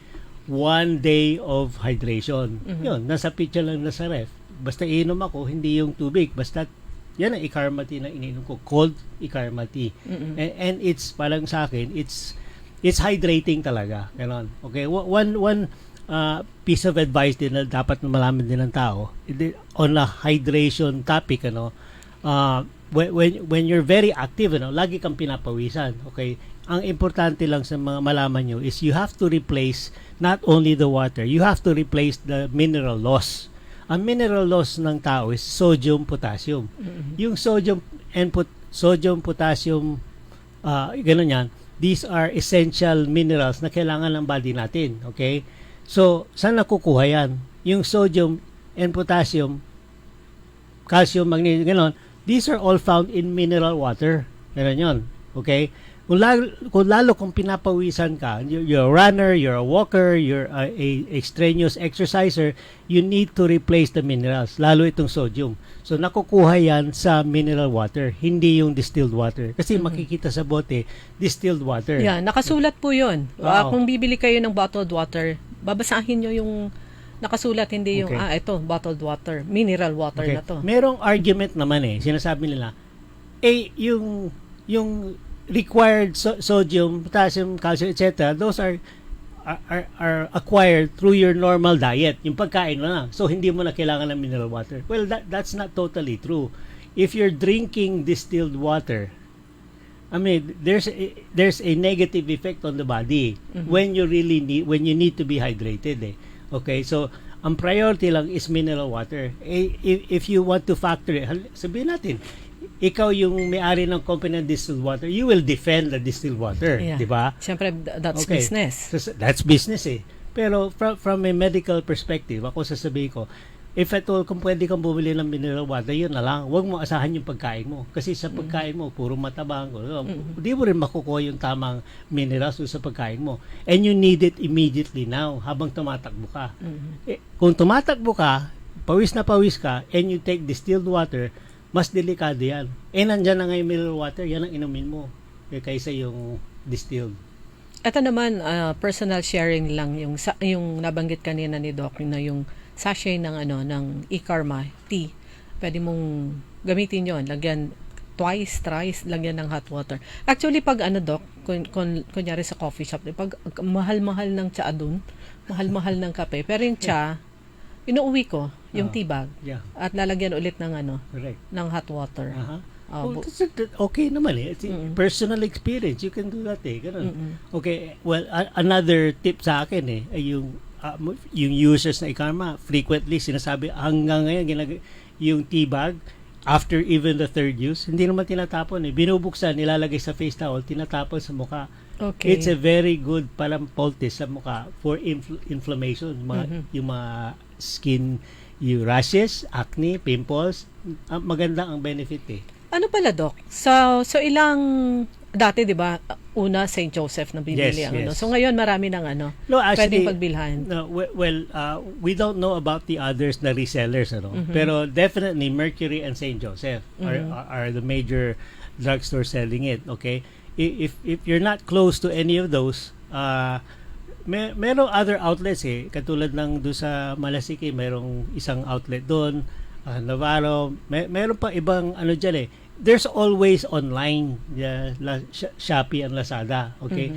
1 day of hydration. Yun, nasa picture lang nasa ref. Basta inom ako, hindi yung tubig. Basta yan ang e-karma tea na ininom ko. Cold e-karma tea. And it's, parang sa akin, it's hydrating talaga. Ganon. Okay, one piece of advice din na dapat malaman din ng tao on a hydration topic, when you're very active, lagi kang pinapawisan. Okay, ang importante lang sa mga malaman nyo is you have to replace not only the water, you have to replace the mineral loss. Ang mineral loss ng tao is sodium, potassium. Yung sodium and potassium, ganun yan, these are essential minerals na kailangan ng body natin. Okay, so, saan nakukuha yan? Yung sodium and potassium, calcium, magnesium, gano'n, these are all found in mineral water. Gano'n yun. Okay? Kung lalo kung pinapawisan ka, you're a runner, you're a walker, you're a strenuous exerciser, you need to replace the minerals, lalo itong sodium. So, nakukuha yan sa mineral water, hindi yung distilled water. Kasi makikita sa bote, distilled water. Yeah, nakasulat po yun. Kung bibili kayo ng bottled water, babasahin nyo yung nakasulat, hindi yung, ito, bottled water, mineral water na to. Merong argument naman sinasabi nila, yung required sodium, potassium, calcium, etc., those are acquired through your normal diet, yung pagkain mo na. So, hindi mo na kailangan ng mineral water. Well, that's not totally true. If you're drinking distilled water, I mean, there's a negative effect on the body when you need to be hydrated. Okay, so ang priority lang is mineral water. If you want to factor it, sabihin natin, ikaw yung may-ari ng company ng distilled water, you will defend the distilled water, Yeah. di ba? Siyempre, that's Okay. business. So, that's business Pero from a medical perspective, ako sasabihin ko, if at all, kung pwede kang bumili ng mineral water, yun na lang. Huwag mo asahan yung pagkain mo. Kasi sa pagkain mo, puro matabang. Hindi mo rin makukuha yung tamang minerals sa pagkain mo. And you need it immediately now, habang tumatakbo ka. Kung tumatakbo ka, pawis na pawis ka, and you take distilled water, mas delikado yan. Nandyan na nga yung mineral water, yan ang inumin mo. Kaysa yung distilled. Ito naman, personal sharing lang, yung nabanggit kanina ni Doc, na yung sachet ng e-Karma tea. Pwede mong gamitin yon, lagyan twice, thrice, lagyan ng hot water. Actually, pag Doc, kunyari sa coffee shop, pag mahal-mahal ng tsaa dun, mahal-mahal ng kape, pero yung tsaa, inuuwi ko, yung tea bag, at lalagyan ulit ng Correct. ng hot water. Okay naman Personal experience, you can do that ganun. Okay, well, another tip sa akin yung users na e-Karma, frequently sinasabi hanggang ngayon yung tea bag after even the third use, hindi naman tinatapon binubuksan, nilalagay sa face towel, tinatapon sa mukha. Okay. It's a very good parang poultice sa mukha for inflammation, yung mga skin, yung rashes, acne, pimples, maganda ang benefit Ano pala, Doc? So ilang dati, 'di ba? Una St. Joseph na bibili Yes. So ngayon marami ng No, actually, pwedeng pagbilhan. No, we don't know about the others na resellers Pero definitely Mercury and St. Joseph are the major drugstore selling it, okay? If you're not close to any of those, merong other outlets katulad ng do sa Malasiki, merong isang outlet doon, Navarro, meron pa ibang diyan There's always online, Shopee and Lazada, okay?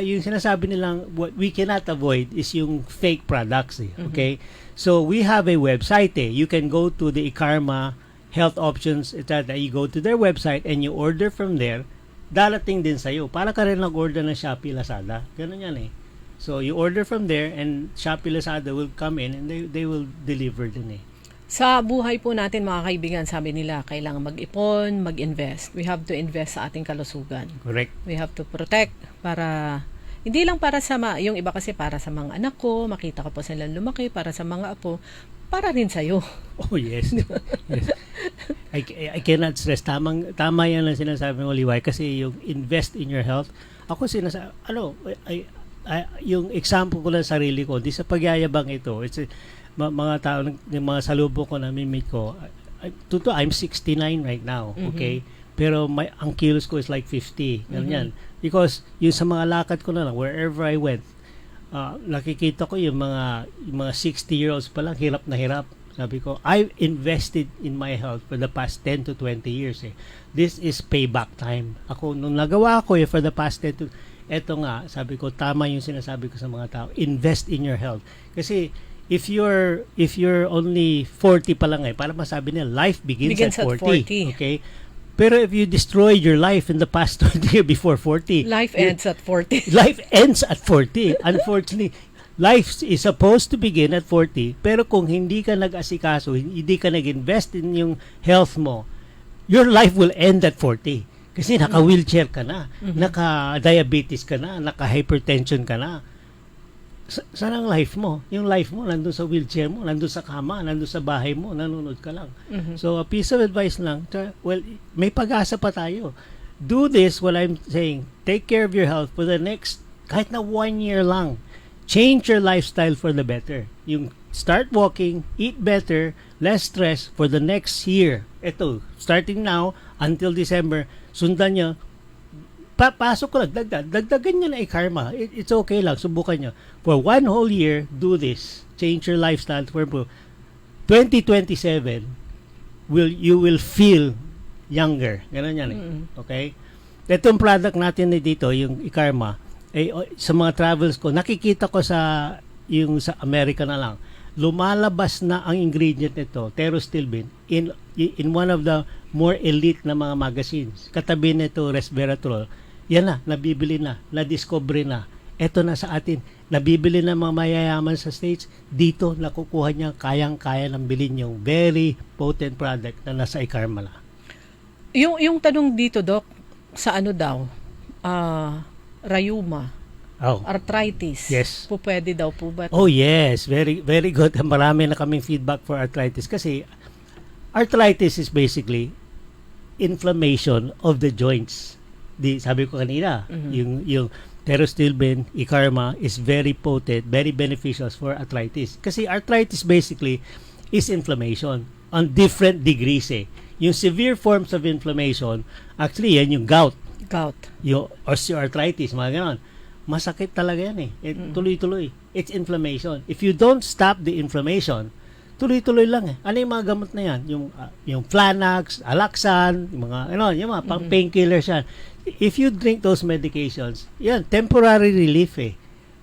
Yung sinasabi nilang what we cannot avoid is yung fake products, okay? So we have a website, you can go to the e-Karma Health Options, you go to their website and you order from there, darating din sa'yo. Para ka rin nag-order ng Shopee, Lazada. Ganun yan So you order from there and Shopee, Lazada will come in and they will deliver din Sa buhay po natin, mga kaibigan, sabi nila, kailangan mag-ipon, mag-invest. We have to invest sa ating kalusugan. Correct. We have to protect para, hindi lang para sa, yung iba kasi para sa mga anak ko, makita ko po silang lumaki, para sa mga apo, para rin sa'yo. Oh, yes. Yes. I cannot stress. Tama yan ang sinasabi mo, Liway, kasi yung invest in your health, ako sinasabi, yung example ko lang sarili ko, di sa pagyayabang ito, it's mga tao, yung mga salubong ko na mimit ko, I'm 69 right now, okay? Pero ang kilos ko is like 50, ganyan. Because yung sa mga lakad ko na lang, wherever I went, nakikita ko yung mga 60-year-olds pa lang, hirap na hirap. Sabi ko, I've invested in my health for the past 10 to 20 years. This is payback time. Ako, nung nagawa ko for the past 10 to... Eto nga, sabi ko, tama yung sinasabi ko sa mga tao, invest in your health. Kasi, if you're only 40 pa lang para masabi nila life begins at 40, okay? Pero if you destroyed your life in the past 20 years before 40, life ends at 40. Life ends at 40. Unfortunately, life is supposed to begin at 40, pero kung hindi ka nag-asikaso, hindi ka nag-invest in yung health mo, your life will end at 40. Kasi naka-wheelchair ka na, naka-diabetes ka na, naka-hypertension ka na. Saan ang life mo? Yung life mo, nandun sa wheelchair mo, nandun sa kama, nandun sa bahay mo, nanonood ka lang. So, a piece of advice lang, well, may pag-asa pa tayo. Do this, what I'm saying, take care of your health for the next, kahit na 1 year lang. Change your lifestyle for the better. Yung start walking, eat better, less stress for the next year. Ito, starting now, until December, sundan nyo, pasok ko lang, dagdagan nyo na e-Karma. It's okay lang, subukan nyo. For 1 whole year, do this. Change your lifestyle for 2027, you will feel younger. Ganun yan Okay? Itong product natin dito, yung e-Karma, sa mga travels ko, nakikita ko sa America na lang, lumalabas na ang ingredient nito, pterostilbene, in one of the more elite na mga magazines. Katabi nito resveratrol. Yan na, nabibili na, na-discover na. Ito na sa atin, nabibili ng mga mayayaman sa States. Dito, nakukuha niya, kayang-kaya ng bilhin yung very potent product na nasa ikarma na. Yung tanong dito, Doc, sa ano daw? Rayuma. Arthritis. Yes. Po pwede daw po ba? Oh yes, very very good. Marami na kaming feedback for arthritis kasi arthritis is basically inflammation of the joints. Sabi ko kanina, yung pterostilbene, ikarma is very potent, very beneficial for arthritis. Kasi arthritis basically is inflammation on different degrees Yung severe forms of inflammation, actually yan yung gout. Yung osteoarthritis, mga ganon. Masakit talaga yan tuloy-tuloy. It's inflammation. If you don't stop the inflammation, tuloy-tuloy lang Ano yung mga gamot na yan? Yung Flanax, Alaxan, yung mga pang painkillers yan. If you drink those medications, yan, temporary relief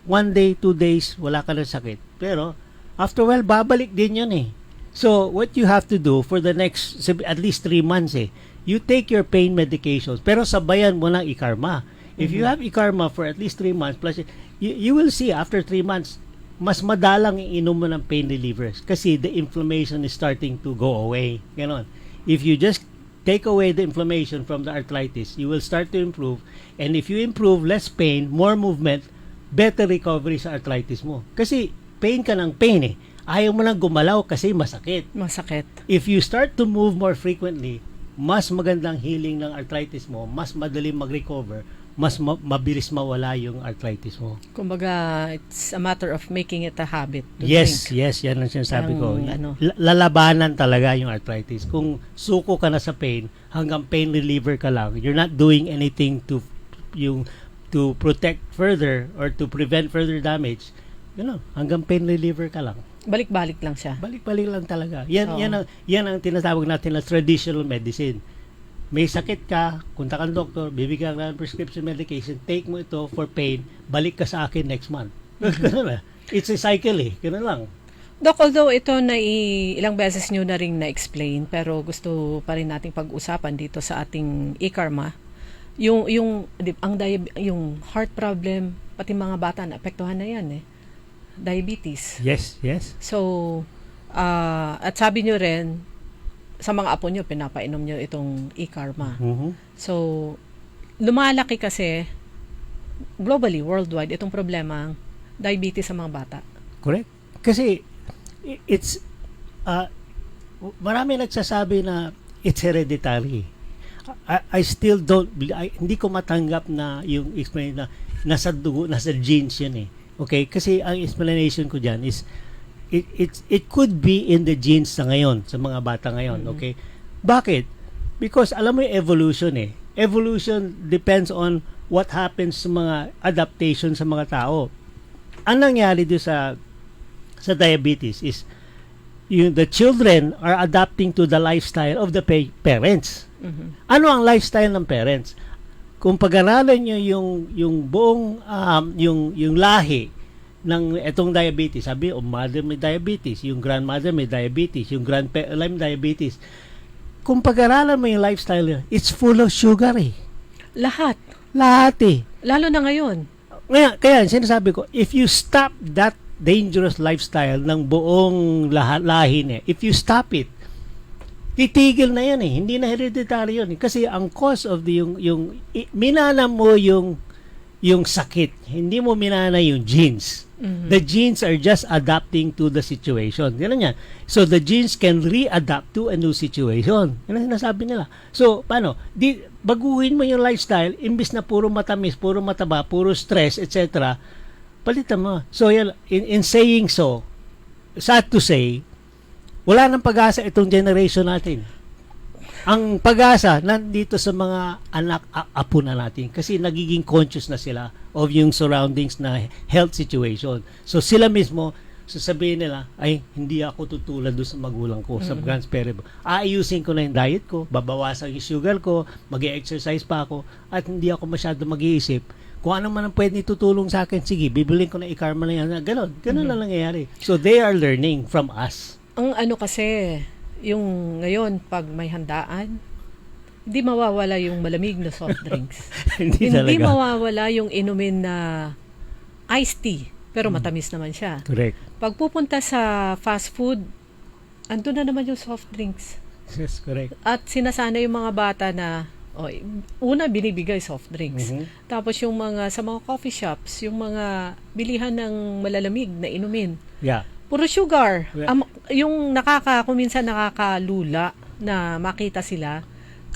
1 day, 2 days, wala ka ng sakit. Pero, after a while, babalik din yan So, what you have to do for the next, at least 3 months you take your pain medications, pero sabayan mo ng ikarma. If you have ikarma for at least 3 months, plus you will see after 3 months, mas madalang iinom mo ng pain relievers kasi the inflammation is starting to go away. Ganon. If you just take away the inflammation from the arthritis, you will start to improve. And if you improve, less pain, more movement, better recovery sa arthritis mo. Kasi pain ka ng pain Ayaw mo lang gumalaw kasi masakit. If you start to move more frequently, mas magandang healing ng arthritis mo, mas madaling mag-recover, mas mabilis mawala yung arthritis mo. Kumbaga, it's a matter of making it a habit. Yes, yan ang sinasabi ko. Lalabanan talaga yung arthritis. Kung suko ka na sa pain, hanggang pain reliever ka lang, you're not doing anything to protect further or to prevent further damage, hanggang pain reliever ka lang. Balik-balik lang siya. Balik-balik lang talaga. Yan ang tinatawag natin na traditional medicine. May sakit ka, punta kang doktor, bibigyan ka ng prescription medication, take mo ito for pain, balik ka sa akin next month. It's a cycle Ganun lang. Doc, although ito na ilang beses nyo na rin na-explain, pero gusto pa rin nating pag-usapan dito sa ating ikarma, yung heart problem, pati mga bata na apektuhan na yan diabetes. Yes. So, at sabi nyo rin, sa mga apo nyo, pinapainom nyo itong ikarma. So, lumalaki kasi globally, worldwide, itong problema diabetes sa mga bata. Correct. Kasi it's marami nagsasabi na it's hereditary. I still don't hindi ko matanggap na yung explanation na nasa dugo, nasa genes yan Okay? Kasi ang explanation ko dyan is it could be in the genes sa ngayon, sa mga bata ngayon, okay? Bakit? Because alam mo yung evolution Evolution depends on what happens sa mga adaptation sa mga tao. Ang nangyari doon sa diabetes is the children are adapting to the lifestyle of the parents. Ano ang lifestyle ng parents? Kung pag-aralan nyo yung buong yung lahi ng etong diabetes, sabi, mother may diabetes, yung grandmother may diabetes, yung grandparent may diabetes. Kung pag-aralan mo yung lifestyle, it's full of sugar Lahat Lalo na ngayon. Kaya sinasabi ko, if you stop that dangerous lifestyle ng buong lahi if you stop it, titigil na yan hindi na hereditary yun kasi ang cause of yung minana mo yung sakit, hindi mo minana yung genes. The genes are just adapting to the situation. Ganun yan. So, the genes can re-adapt to a new situation. Yan ang sinasabi nila. So, paano? Baguhin mo yung lifestyle, imbis na puro matamis, puro mataba, puro stress, etc. Palitan mo. So, yan, in saying so, sad to say, wala nang pag-asa itong generation natin. Ang pag-asa nandito sa mga anak, apo na natin kasi nagiging conscious na sila of yung surroundings na health situation. So sila mismo, sasabihin nila, ay, hindi ako tutulad doon sa magulang ko, sa grandparent. Aayusin ko na yung diet ko, babawasan yung sugar ko, mag-exercise pa ako, at hindi ako masyado mag-iisip Kung ano man ang pwede itutulong sa akin, sige, bibilin ko na ikarma na yan. Ganon lang nangyayari. So they are learning from us. Ang ano kasi, yung ngayon, pag may handaan, hindi mawawala yung malamig na soft drinks. Hindi Hindi talaga. mawawala yung inumin na iced tea, pero matamis naman siya. Correct. Pag pupunta sa fast food, andun na naman yung soft drinks. Yes, correct. At sinasana yung mga bata na, una binibigay soft drinks. Tapos yung mga, sa mga coffee shops, yung mga bilihan ng malalamig na inumin. Yeah. Puro sugar. Yeah. Yung kuminsan nakakalula na makita sila,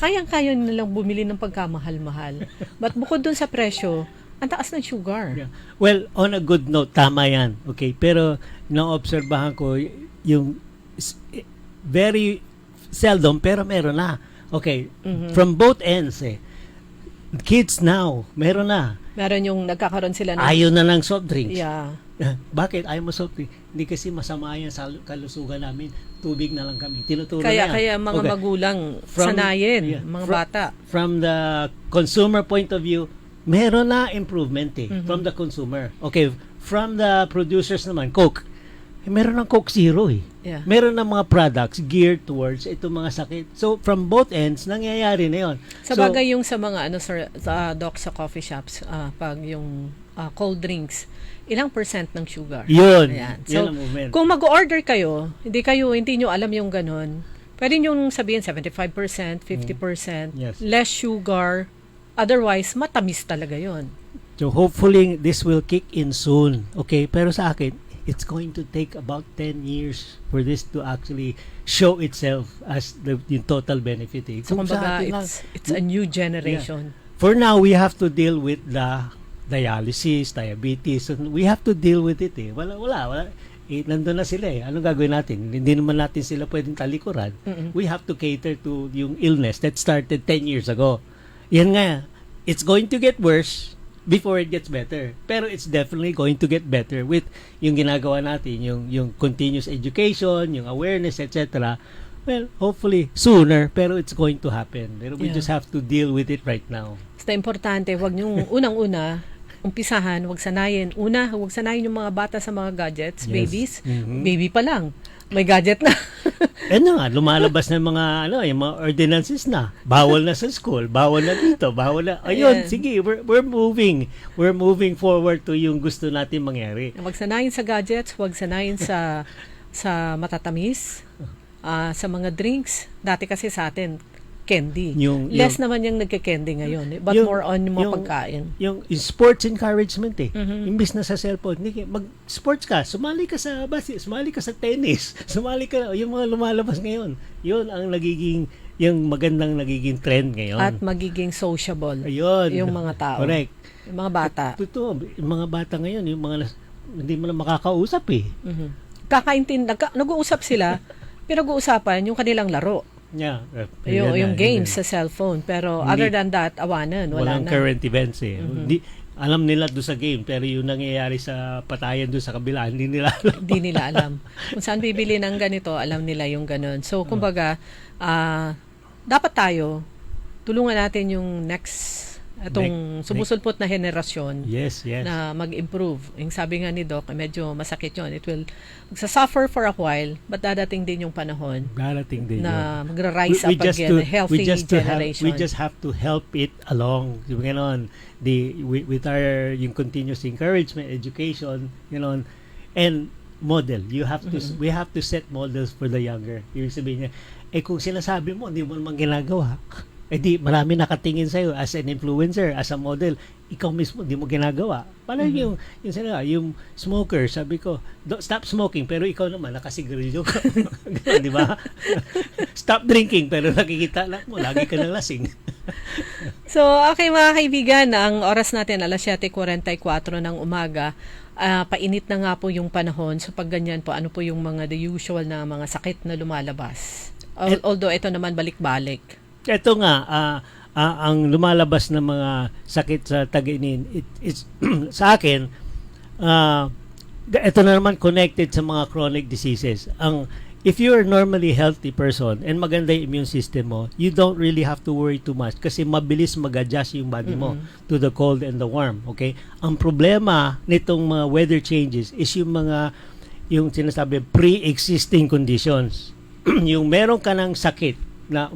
kayang-kaya nilang bumili ng pagkamahal-mahal. But bukod dun sa presyo, ang taas ng sugar. Yeah. Well, on a good note, tama yan. Okay, pero naobserbahan ko yung very seldom, pero meron na. Okay, from both ends Kids now, meron na. Meron yung nagkakaroon sila ng... Ayaw na ng soft drinks. Yeah. Bakit ayaw mo soft drinks? Hindi kasi masama yan sa kalusugan namin. Tubig na lang kami. Tinuturo Kaya na yan. mga magulang sanayin, mga bata. From the consumer point of view, meron na improvement from the consumer. Okay, from the producers naman, Coke. Meron ng Coke Zero Yeah. Meron ng mga products geared towards itong mga sakit. So, from both ends, nangyayari na yun. Sa bagay yung sa mga doc sa coffee shops, pag yung cold drinks, ilang percent ng sugar? Yun. Ayan. Yun So, ang movement. kung mag-order kayo, hindi nyo alam yung ganun, pwede nyo sabihin 75%, 50%, Yes. less sugar, otherwise, matamis talaga yun. So, hopefully, this will kick in soon. Okay? Pero sa akin, it's going to take about 10 years for this to actually show itself as yung total benefit. So, Kung sa kumbaga, atin lang, it's a new generation. Yeah. For now, we have to deal with the dialysis, diabetes. So, we have to deal with it. Wala. Nandun na sila Anong gagawin natin? Hindi naman natin sila pwedeng talikuran. We have to cater to yung illness that started 10 years ago. Yan nga. It's going to get worse before it gets better. Pero it's definitely going to get better with yung ginagawa natin, yung continuous education, yung awareness, etc. Well, hopefully sooner, pero it's going to happen. Pero we just have to deal with it right now. Basta importante, wag nyung unang-una, umpisahan, wag sanayin yung mga bata sa mga gadgets, Yes. babies. Baby pa lang, may gadget na. Lumalabas na yung mga ordinances na. Bawal na sa school, bawal na dito, bawal na. Ayun, sige, we're moving. We're moving forward to yung gusto natin mangyari. Wag sanayin sa gadgets, wag sanayin sa matatamis, sa mga drinks. Dati kasi sa atin, candy. Less naman yung nagka-candy ngayon. But more on yung mga pagkain. Yung sports encouragement Imbis na sa cellphone, mag-sports ka, sumali ka sa basket, sumali ka sa tennis, sumali ka, yung mga lumalabas ngayon. Yun ang yung magandang nagiging trend ngayon. At magiging sociable. Ayun. Yung mga tao. Correct. Yung mga bata. Totoo, yung mga bata ngayon, yung mga hindi mo na makakausap Nag-uusap sila, pinag-uusapan yung kanilang laro. Yeah. Yung games sa cellphone. Pero other than that, awanan. Walang current events alam nila doon sa game, pero yung nangyayari sa patayan doon sa kabila, hindi nila alam. Hindi nila alam. Kung saan bibili ng ganito, alam nila yung ganun. So, kumbaga, dapat tayo, tulungan natin yung itong sumusulpot na henerasyon na mag-improve. Yung sabi nga ni Doc, medyo masakit yun. It will suffer for a while, but dadating din yung panahon na magra-rise up again, a healthy generation. We just have to help it along. With our yung continuous encouragement, education, and model. We have to set models for the younger. Ibig sabihin niya, kung sinasabi mo, hindi mo naman ginagawa, marami nakatingin sa'yo as an influencer, as a model. Ikaw mismo, di mo ginagawa. Parang yung smoker, sabi ko, stop smoking, pero ikaw naman, nakasigarilyo ka. Di ba? Stop drinking, pero nakikita lang mo, lagi ka nang lasing. So, okay mga kaibigan, ang oras natin, 7:44 ng umaga. Painit na nga po yung panahon. So, pag ganyan po, ano po yung the usual na mga sakit na lumalabas? Although, ito naman balik-balik. Ito nga, ang lumalabas na mga sakit sa tag-init, it's sa akin, ito na naman connected sa mga chronic diseases. if you're a normally healthy person and maganda yung immune system mo, you don't really have to worry too much kasi mabilis mag-adjust yung body mo to the cold and the warm. Okay? Ang problema nitong mga weather changes is yung sinasabi pre-existing conditions. Yung meron ka ng sakit na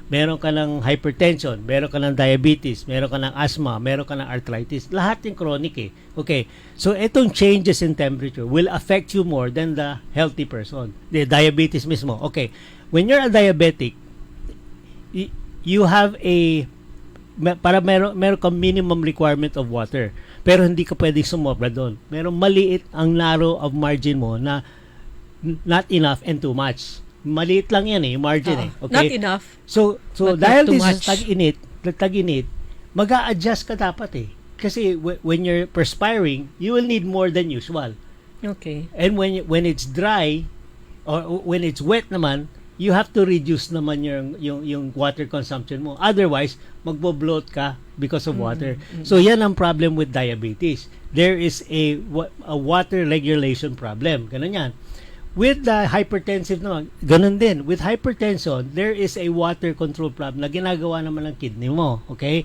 meron ka ng hypertension, meron ka ng diabetes, meron ka ng asthma, meron ka ng arthritis. Lahat yung chronic eh. Okay. So, itong changes in temperature will affect you more than the healthy person. The diabetes mismo. Okay. When you're a diabetic, you have meron kang minimum requirement of water. Pero hindi ka pwedeng sumobra doon. Meron maliit ang narrow of margin mo na not enough and too much. Maliit lang yan yung margin okay? Not enough. So dahil this is tag-init, mag-a-adjust ka dapat Kasi when you're perspiring, you will need more than usual. Okay. And when it's dry or when it's wet naman, you have to reduce naman yung water consumption mo. Otherwise, magbo-bloat ka because of water. So yan ang problem with diabetes. There is a water regulation problem. Ganun yan. With the hypertensive naman, ganun din. With hypertension, there is a water control problem na ginagawa naman ng kidney mo. Okay?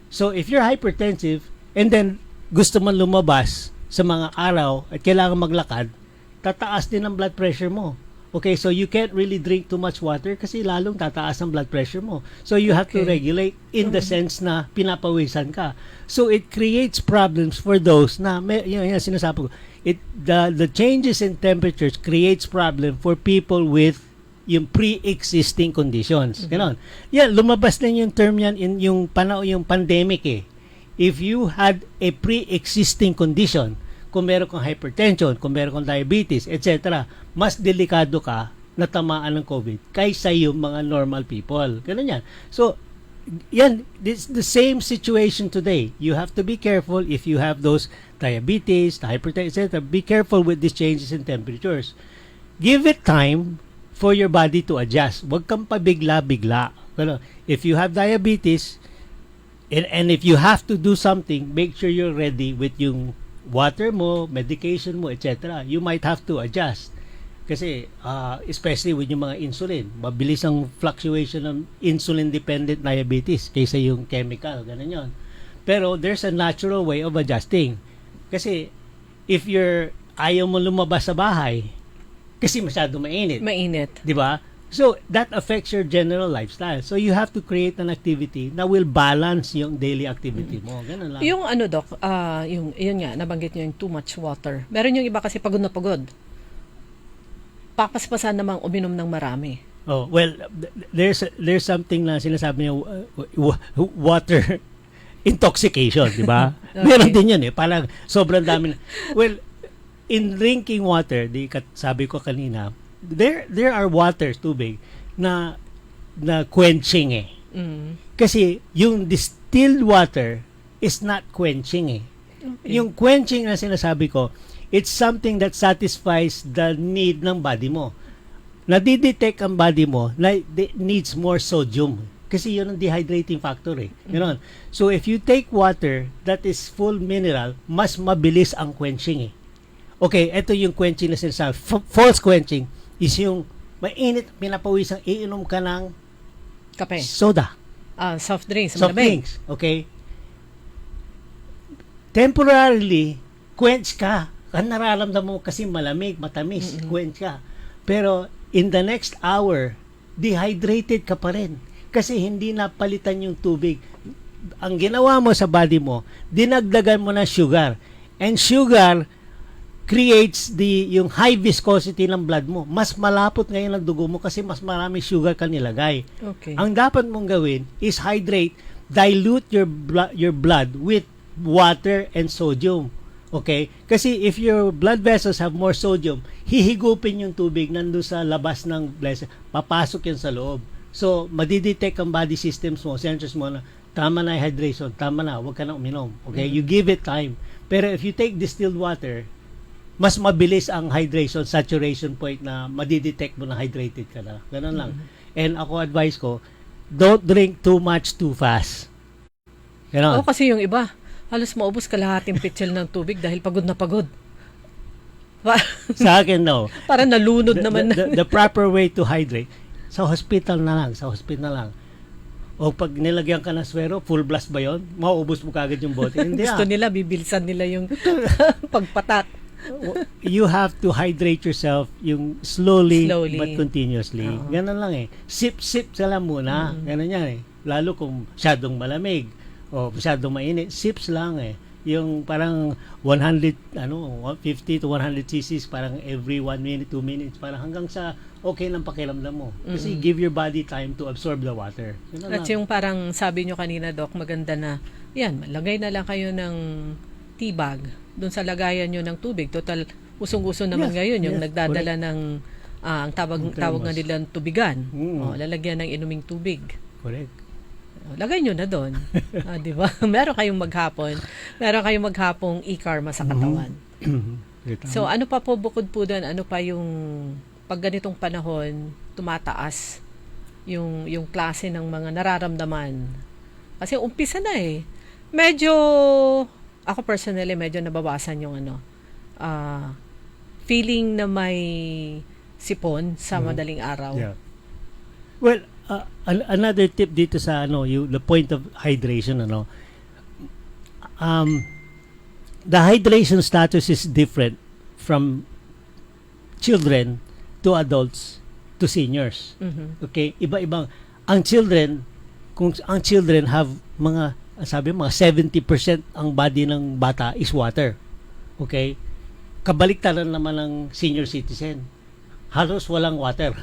So, if you're hypertensive, and then gusto mo lumabas sa mga araw at kailangan maglakad, tataas din ang blood pressure mo. Okay? So, you can't really drink too much water kasi lalong tataas ang blood pressure mo. So, you have to regulate in the sense na pinapawisan ka. So, it creates problems for those na, yung sinasabi ko, the changes in temperatures creates problem for people with yung pre-existing conditions. Ganon. Yan, lumabas din yung term yan in yung pandemic If you had a pre-existing condition, kung meron kang hypertension, kung meron kang diabetes, etc., mas delikado ka na tamaan ng COVID kaysa yung mga normal people. Ganon yan. So, yan, it's the same situation today. You have to be careful if you have those diabetes, hypertension, etc. Be careful with these changes in temperatures. Give it time for your body to adjust. Huwag kang pabigla-bigla. If you have diabetes, and if you have to do something, make sure you're ready with yung water mo, medication mo, etc. You might have to adjust. Kasi, especially with yung mga insulin, mabilis ang fluctuation ng insulin-dependent diabetes kaysa yung chemical, ganun yun. Pero, there's a natural way of adjusting. Kasi, if ayaw mo lumabas sa bahay, kasi masyado mainit. Mainit. Di ba? So, that affects your general lifestyle. So, you have to create an activity na will balance yung daily activity mo. Ganun lang. Yung Doc, yun nga, nabanggit nyo yung too much water. Meron yung iba kasi pagod na pagod. Papaspasan namang uminom ng marami. Oh, well, there's something na sinasabi niya water intoxication, di ba? Okay. Meron din yun parang sobrang dami. Well, in drinking water, sabi ko kanina, there are waters, tubig, na quenching Kasi yung distilled water is not quenching Okay. Yung quenching na sinasabi ko, it's something that satisfies the need ng body mo. Nadidetect ang body mo na needs more sodium. Kasi yun ang dehydrating factor Ganon. So if you take water that is full mineral, mas mabilis ang quenching Okay, ito yung quenching na sinasabi. False quenching is yung mainit, pinapawisang iinom ka ng kape, soda. Soft drinks. Soft drinks. Okay. Temporarily, quench ka. Ang nararamdaman mo kasi malamig, matamis, quench ka. Pero in the next hour, dehydrated ka pa rin. Kasi hindi napalitan yung tubig. Ang ginawa mo sa body mo, dinagdagan mo na sugar. And sugar creates yung high viscosity ng blood mo. Mas malapot ngayon ang dugo mo kasi mas marami sugar ka nilagay. Okay. Ang dapat mong gawin is dilute your blood with water and sodium. Okay? Kasi if your blood vessels have more sodium, hihigupin yung tubig nandun sa labas ng blood, papasok yan sa loob. So, madidetect ang body systems mo, sensors mo na tama na yung hydration, tama na, huwag ka na uminom. Okay? You give it time. Pero if you take distilled water, mas mabilis ang hydration, saturation point na madidetect mo na hydrated ka na. Ganun lang. And ako advice ko, don't drink too much too fast. Ganun. Kasi yung iba, halos maubos kalahating pitchel ng tubig dahil pagod na pagod. Sa akin, no. Parang nalunod naman. The proper way to hydrate, sa hospital na lang. O pag nilagyan ka ng swero, full blast ba yun? Mauubos mo kagad yung bote. Hindi Gusto nila, bibilisan nila yung pagpatak. You have to hydrate yourself yung slowly. But continuously. Ganun lang eh. Sip sila muna. Ganun yan eh. Lalo kung masyadong malamig o masyadong mainit, sips lang eh. Yung parang 150 to 100 cc's parang every 1 minute, 2 minutes, parang hanggang sa okay ng pakiramdam mo. Kasi give your body time to absorb the water. At yung parang sabi nyo kanina, Doc, maganda na, yan, lagay na lang kayo ng tea bag doon sa lagayan nyo ng tubig. Total, usong-uso naman ngayon yung nagdadala correct. ng ang tawag nga nila tubigan. Lalagyan ng inuming tubig. Correct. Lagay nyo na doon. Di ba? Meron kayong maghapong e-karma sa katawan. So, ano pa po bukod po doon? Ano pa yung pag ganitong panahon, tumataas yung klase ng mga nararamdaman? Kasi umpisa na eh. Medyo, ako personally, medyo nabawasan yung feeling na may sipon sa madaling araw. Yeah. Well, another tip dito sa the point of hydration, the hydration status is different from children to adults to seniors. Okay, iba-ibang ang children have mga 70% ang body ng bata is water. Okay? Kabaliktaran naman ng senior citizen. Halos walang water.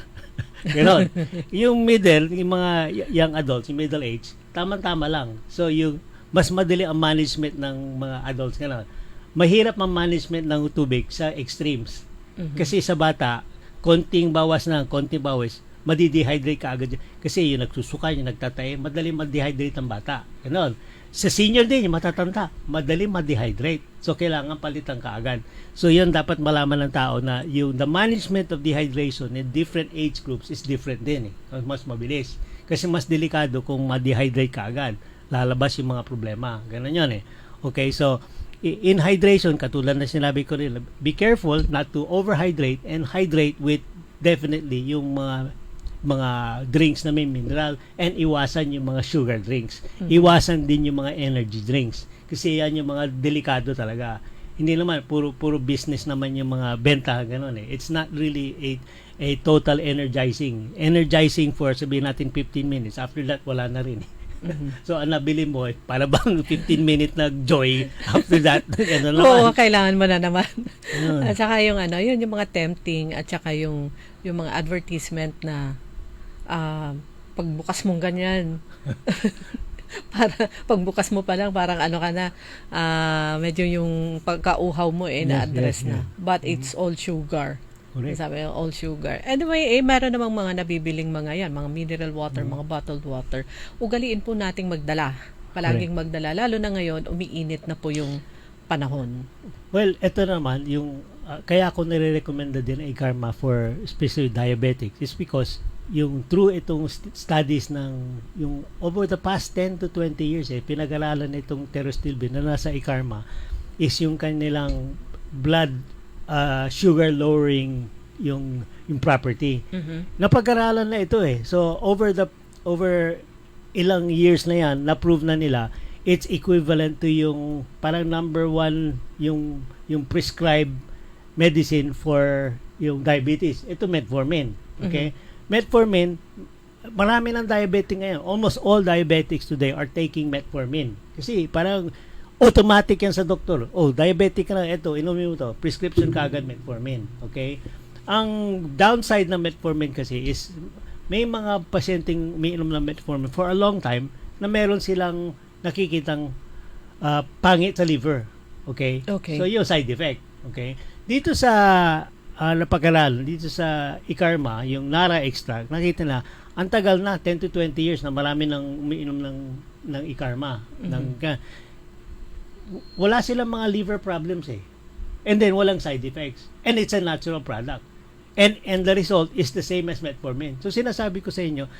Ganon. Yung middle, yung mga young adults, yung middle age, tama-tama lang. So, yung mas madali ang management ng mga adults. Ganon. Mahirap ang management ng tubig sa extremes. Kasi sa bata, konting bawas, madi-dehydrate ka agad. Kasi yung nagsusuka, yung nagtatae, madali ma-dehydrate ang bata. Ganon. Sa senior din, yung matatanda, madali ma-dehydrate. So, kailangan palitan ka agad. So, yun dapat malaman ng tao na the management of dehydration in different age groups is different din eh. Mas mabilis. Kasi mas delikado kung ma-dehydrate ka agad. Lalabas yung mga problema. Ganon yun eh. Okay, so, in hydration, katulad na sinabi ko rin, be careful not to overhydrate and hydrate with definitely yung mga drinks na may mineral and iwasan yung mga sugar drinks. Iwasan din yung mga energy drinks. Kasi yan yung mga delikado talaga. Hindi naman, puro business naman yung mga benta, gano'n eh. It's not really a total energizing. Energizing for, sabihin natin, 15 minutes. After that, wala na rin eh. So, ang nabili mo, para bang 15-minute na joy after that. Oo, kailangan mo na naman. At saka yung yun yung mga tempting at saka yung mga advertisement na pagbukas mong ganyan. Para pagbukas mo pa lang parang ka na medyo yung pagkauhaw mo na-address na. But it's all sugar. Sabi all sugar. Anyway, meron namang mga nabibiling mga mineral water, mga bottled water. Ugaliin po nating magdala. Palaging magdala. Lalo na ngayon, umiinit na po yung panahon. Well, ito naman, yung kaya ako nire-recommenda din ay Karma for especially diabetics is because yung through itong studies ng yung over the past 10 to 20 years pinag-aralan itong Terostilbin na nasa Ikarma is yung kanilang blood sugar lowering yung property. Napag-aralan na ito so over ilang years na yan na-prove na nila it's equivalent to yung parang number 1 yung prescribed medicine for yung diabetes. Ito metformin. Okay? Metformin, marami ng diabetic ngayon. Almost all diabetics today are taking metformin. Kasi parang automatic yan sa doktor. Oh, diabetic ka na, ito, inumin mo to. Prescription ka agad metformin. Okay? Ang downside ng metformin kasi is may mga pasyenteng umiinom ng metformin for a long time na meron silang nakikitang pangit sa liver. Okay? So, yung side effect. Okay? Dito sa napag-aralan, dito sa Ikarma, yung Nara extract, nakita na, ang tagal na, 10 to 20 years na marami nang umiinom ng Ikarma. Wala silang mga liver problems And then, walang side effects. And it's a natural product. And the result is the same as metformin. So, sinasabi ko sa inyo,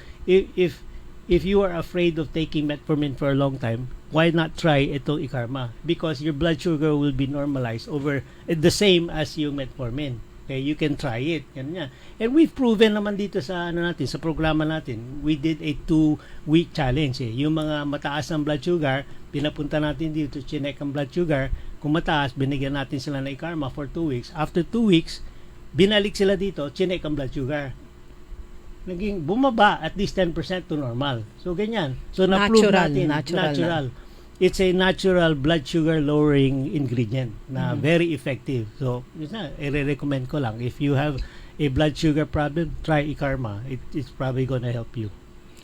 if if you are afraid of taking metformin for a long time, why not try itong ikarma? Because your blood sugar will be normalized over the same as yung metformin. Okay, you can try it. Yan nga. And we've proven naman dito sa natin, sa programa natin. We did a 2-week challenge. Yung mga mataas ng blood sugar, pinapunta natin dito, chinek ang blood sugar. Kung mataas, binigyan natin sila ng ikarma for 2 weeks. After 2 weeks, binalik sila dito, chinek ang blood sugar. Naging bumaba at least 10% to normal. So, ganyan. So, na-prove natin. Natural. It's a natural blood sugar lowering ingredient na very effective. So, i-recommend ko lang. If you have a blood sugar problem, try ikarma. It's probably gonna help you.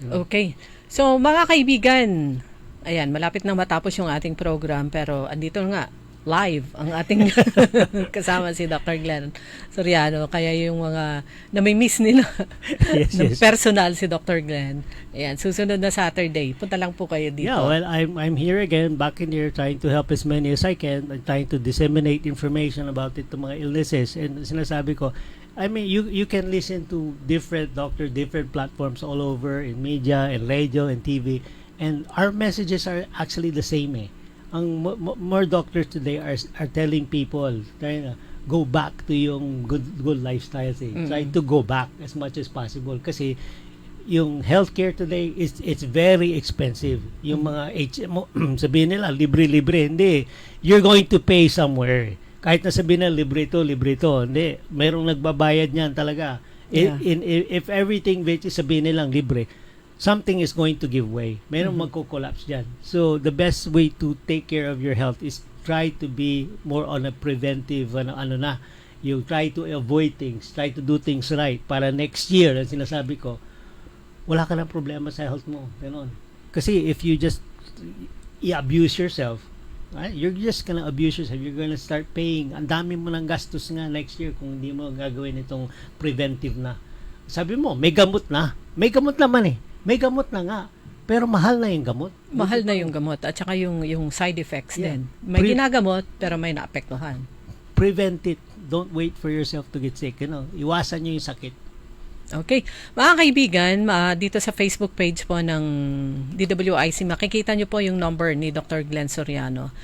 Okay. So, mga kaibigan, ayan, malapit na matapos yung ating program, pero andito nga, live ang ating kasama si Dr. Glenn Soriano. Kaya yung mga nami-miss nila ng personal si Dr. Glenn. Ayan, susunod na Saturday. Punta lang po kayo dito. Yeah, well, I'm here again, back in here, trying to help as many as I can. I'm trying to disseminate information about it to mga illnesses. And sinasabi ko, I mean, you can listen to different doctors, different platforms all over in media, and radio, and TV. And our messages are actually the same Ang more doctors today are telling people trying to go back to yung good lifestyle. Try to go back as much as possible kasi yung healthcare today it's very expensive. Yung mga sabihin nila libre-libre, hindi. You're going to pay somewhere. Kahit na sabihin nila libre to, hindi. Merong nagbabayad niyan talaga. Yeah. If everything which is sabihin nilang libre, something is going to give way. Mayroong magko-collapse dyan. So, the best way to take care of your health is try to be more on a preventive, you try to avoid things, try to do things right para next year, ang sinasabi ko, wala ka ng problema sa health mo. Ganon. Kasi if you just i-abuse yourself, you're just gonna abuse yourself. You're gonna start paying. Ang dami mo ng gastos nga next year kung hindi mo gagawin itong preventive na. Sabi mo, may gamot na. May gamot naman May gamot na nga. Pero mahal na yung gamot. Mahal na yung gamot. At saka yung side effects din. May ginagamot, pero may naapektuhan. Prevent it. Don't wait for yourself to get sick. Iwasan nyo yung sakit. Okay. Mga kaibigan, dito sa Facebook page po ng DWIC, makikita nyo po yung number ni Dr. Glenn Soriano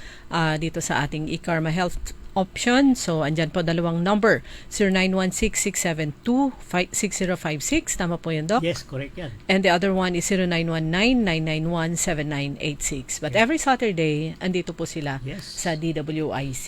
dito sa ating iKarma Health option. So, andyan po dalawang number. 0916-672-6056. Tama po yun, Doc? Yes, correct yan. And the other one is 0919-991-7986. But every Saturday, andito po sila sa DWIC.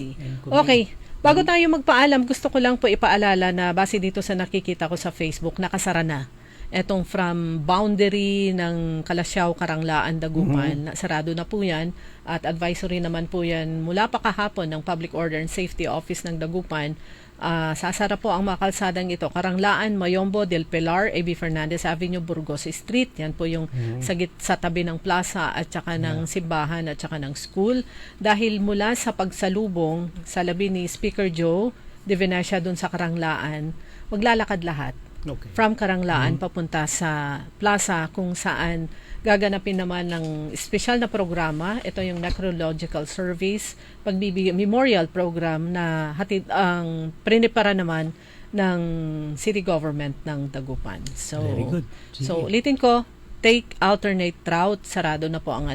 Okay. Bago tayo magpaalam, gusto ko lang po ipaalala na base dito sa nakikita ko sa Facebook, nakasara na. Etong from boundary ng Kalasyaw, Karanglaan, Dagupan, sarado na po yan. At advisory naman po yan mula pa kahapon ng Public Order and Safety Office ng Dagupan. Sasara po ang mga kalsadang ito. Karanglaan, Mayombo, Del Pilar, A.B. Fernandez Avenue, Burgos Street. Yan po yung sa tabi ng plaza at saka ng simbahan at saka ng school. Dahil mula sa pagsalubong sa labi ni Speaker Joe de Venecia doon sa Karanglaan, maglalakad lahat. Okay. From Karanglaan papunta sa plaza kung saan gaganapin naman ng espesyal na programa. Ito yung necrological service, memorial program na hatid ang prinipara naman ng city government ng Dagupan. So, very good. So, ulitin ko, take alternate route, sarado na po ang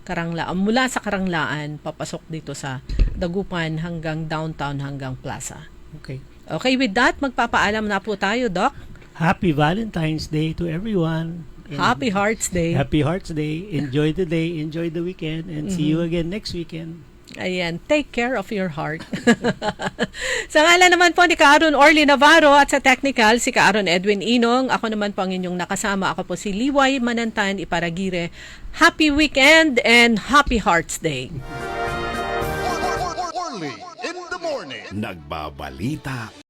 Karanglaan. Mula sa Karanglaan, papasok dito sa Dagupan hanggang downtown, hanggang plaza. Okay. Okay, with that, magpapaalam na po tayo, Doc. Happy Valentine's Day to everyone. Happy Hearts Day. Happy Hearts Day. Enjoy the day, enjoy the weekend, and see you again next weekend. Ayan, take care of your heart. Sa ngalan naman po ni Kaaron Orly Navarro at sa technical, si Kaaron Edwin Inong. Ako naman po ang inyong nakasama. Ako po si Liway Manantan Iparagire. Happy weekend and Happy Hearts Day. Orly in the morning. Nagbabalita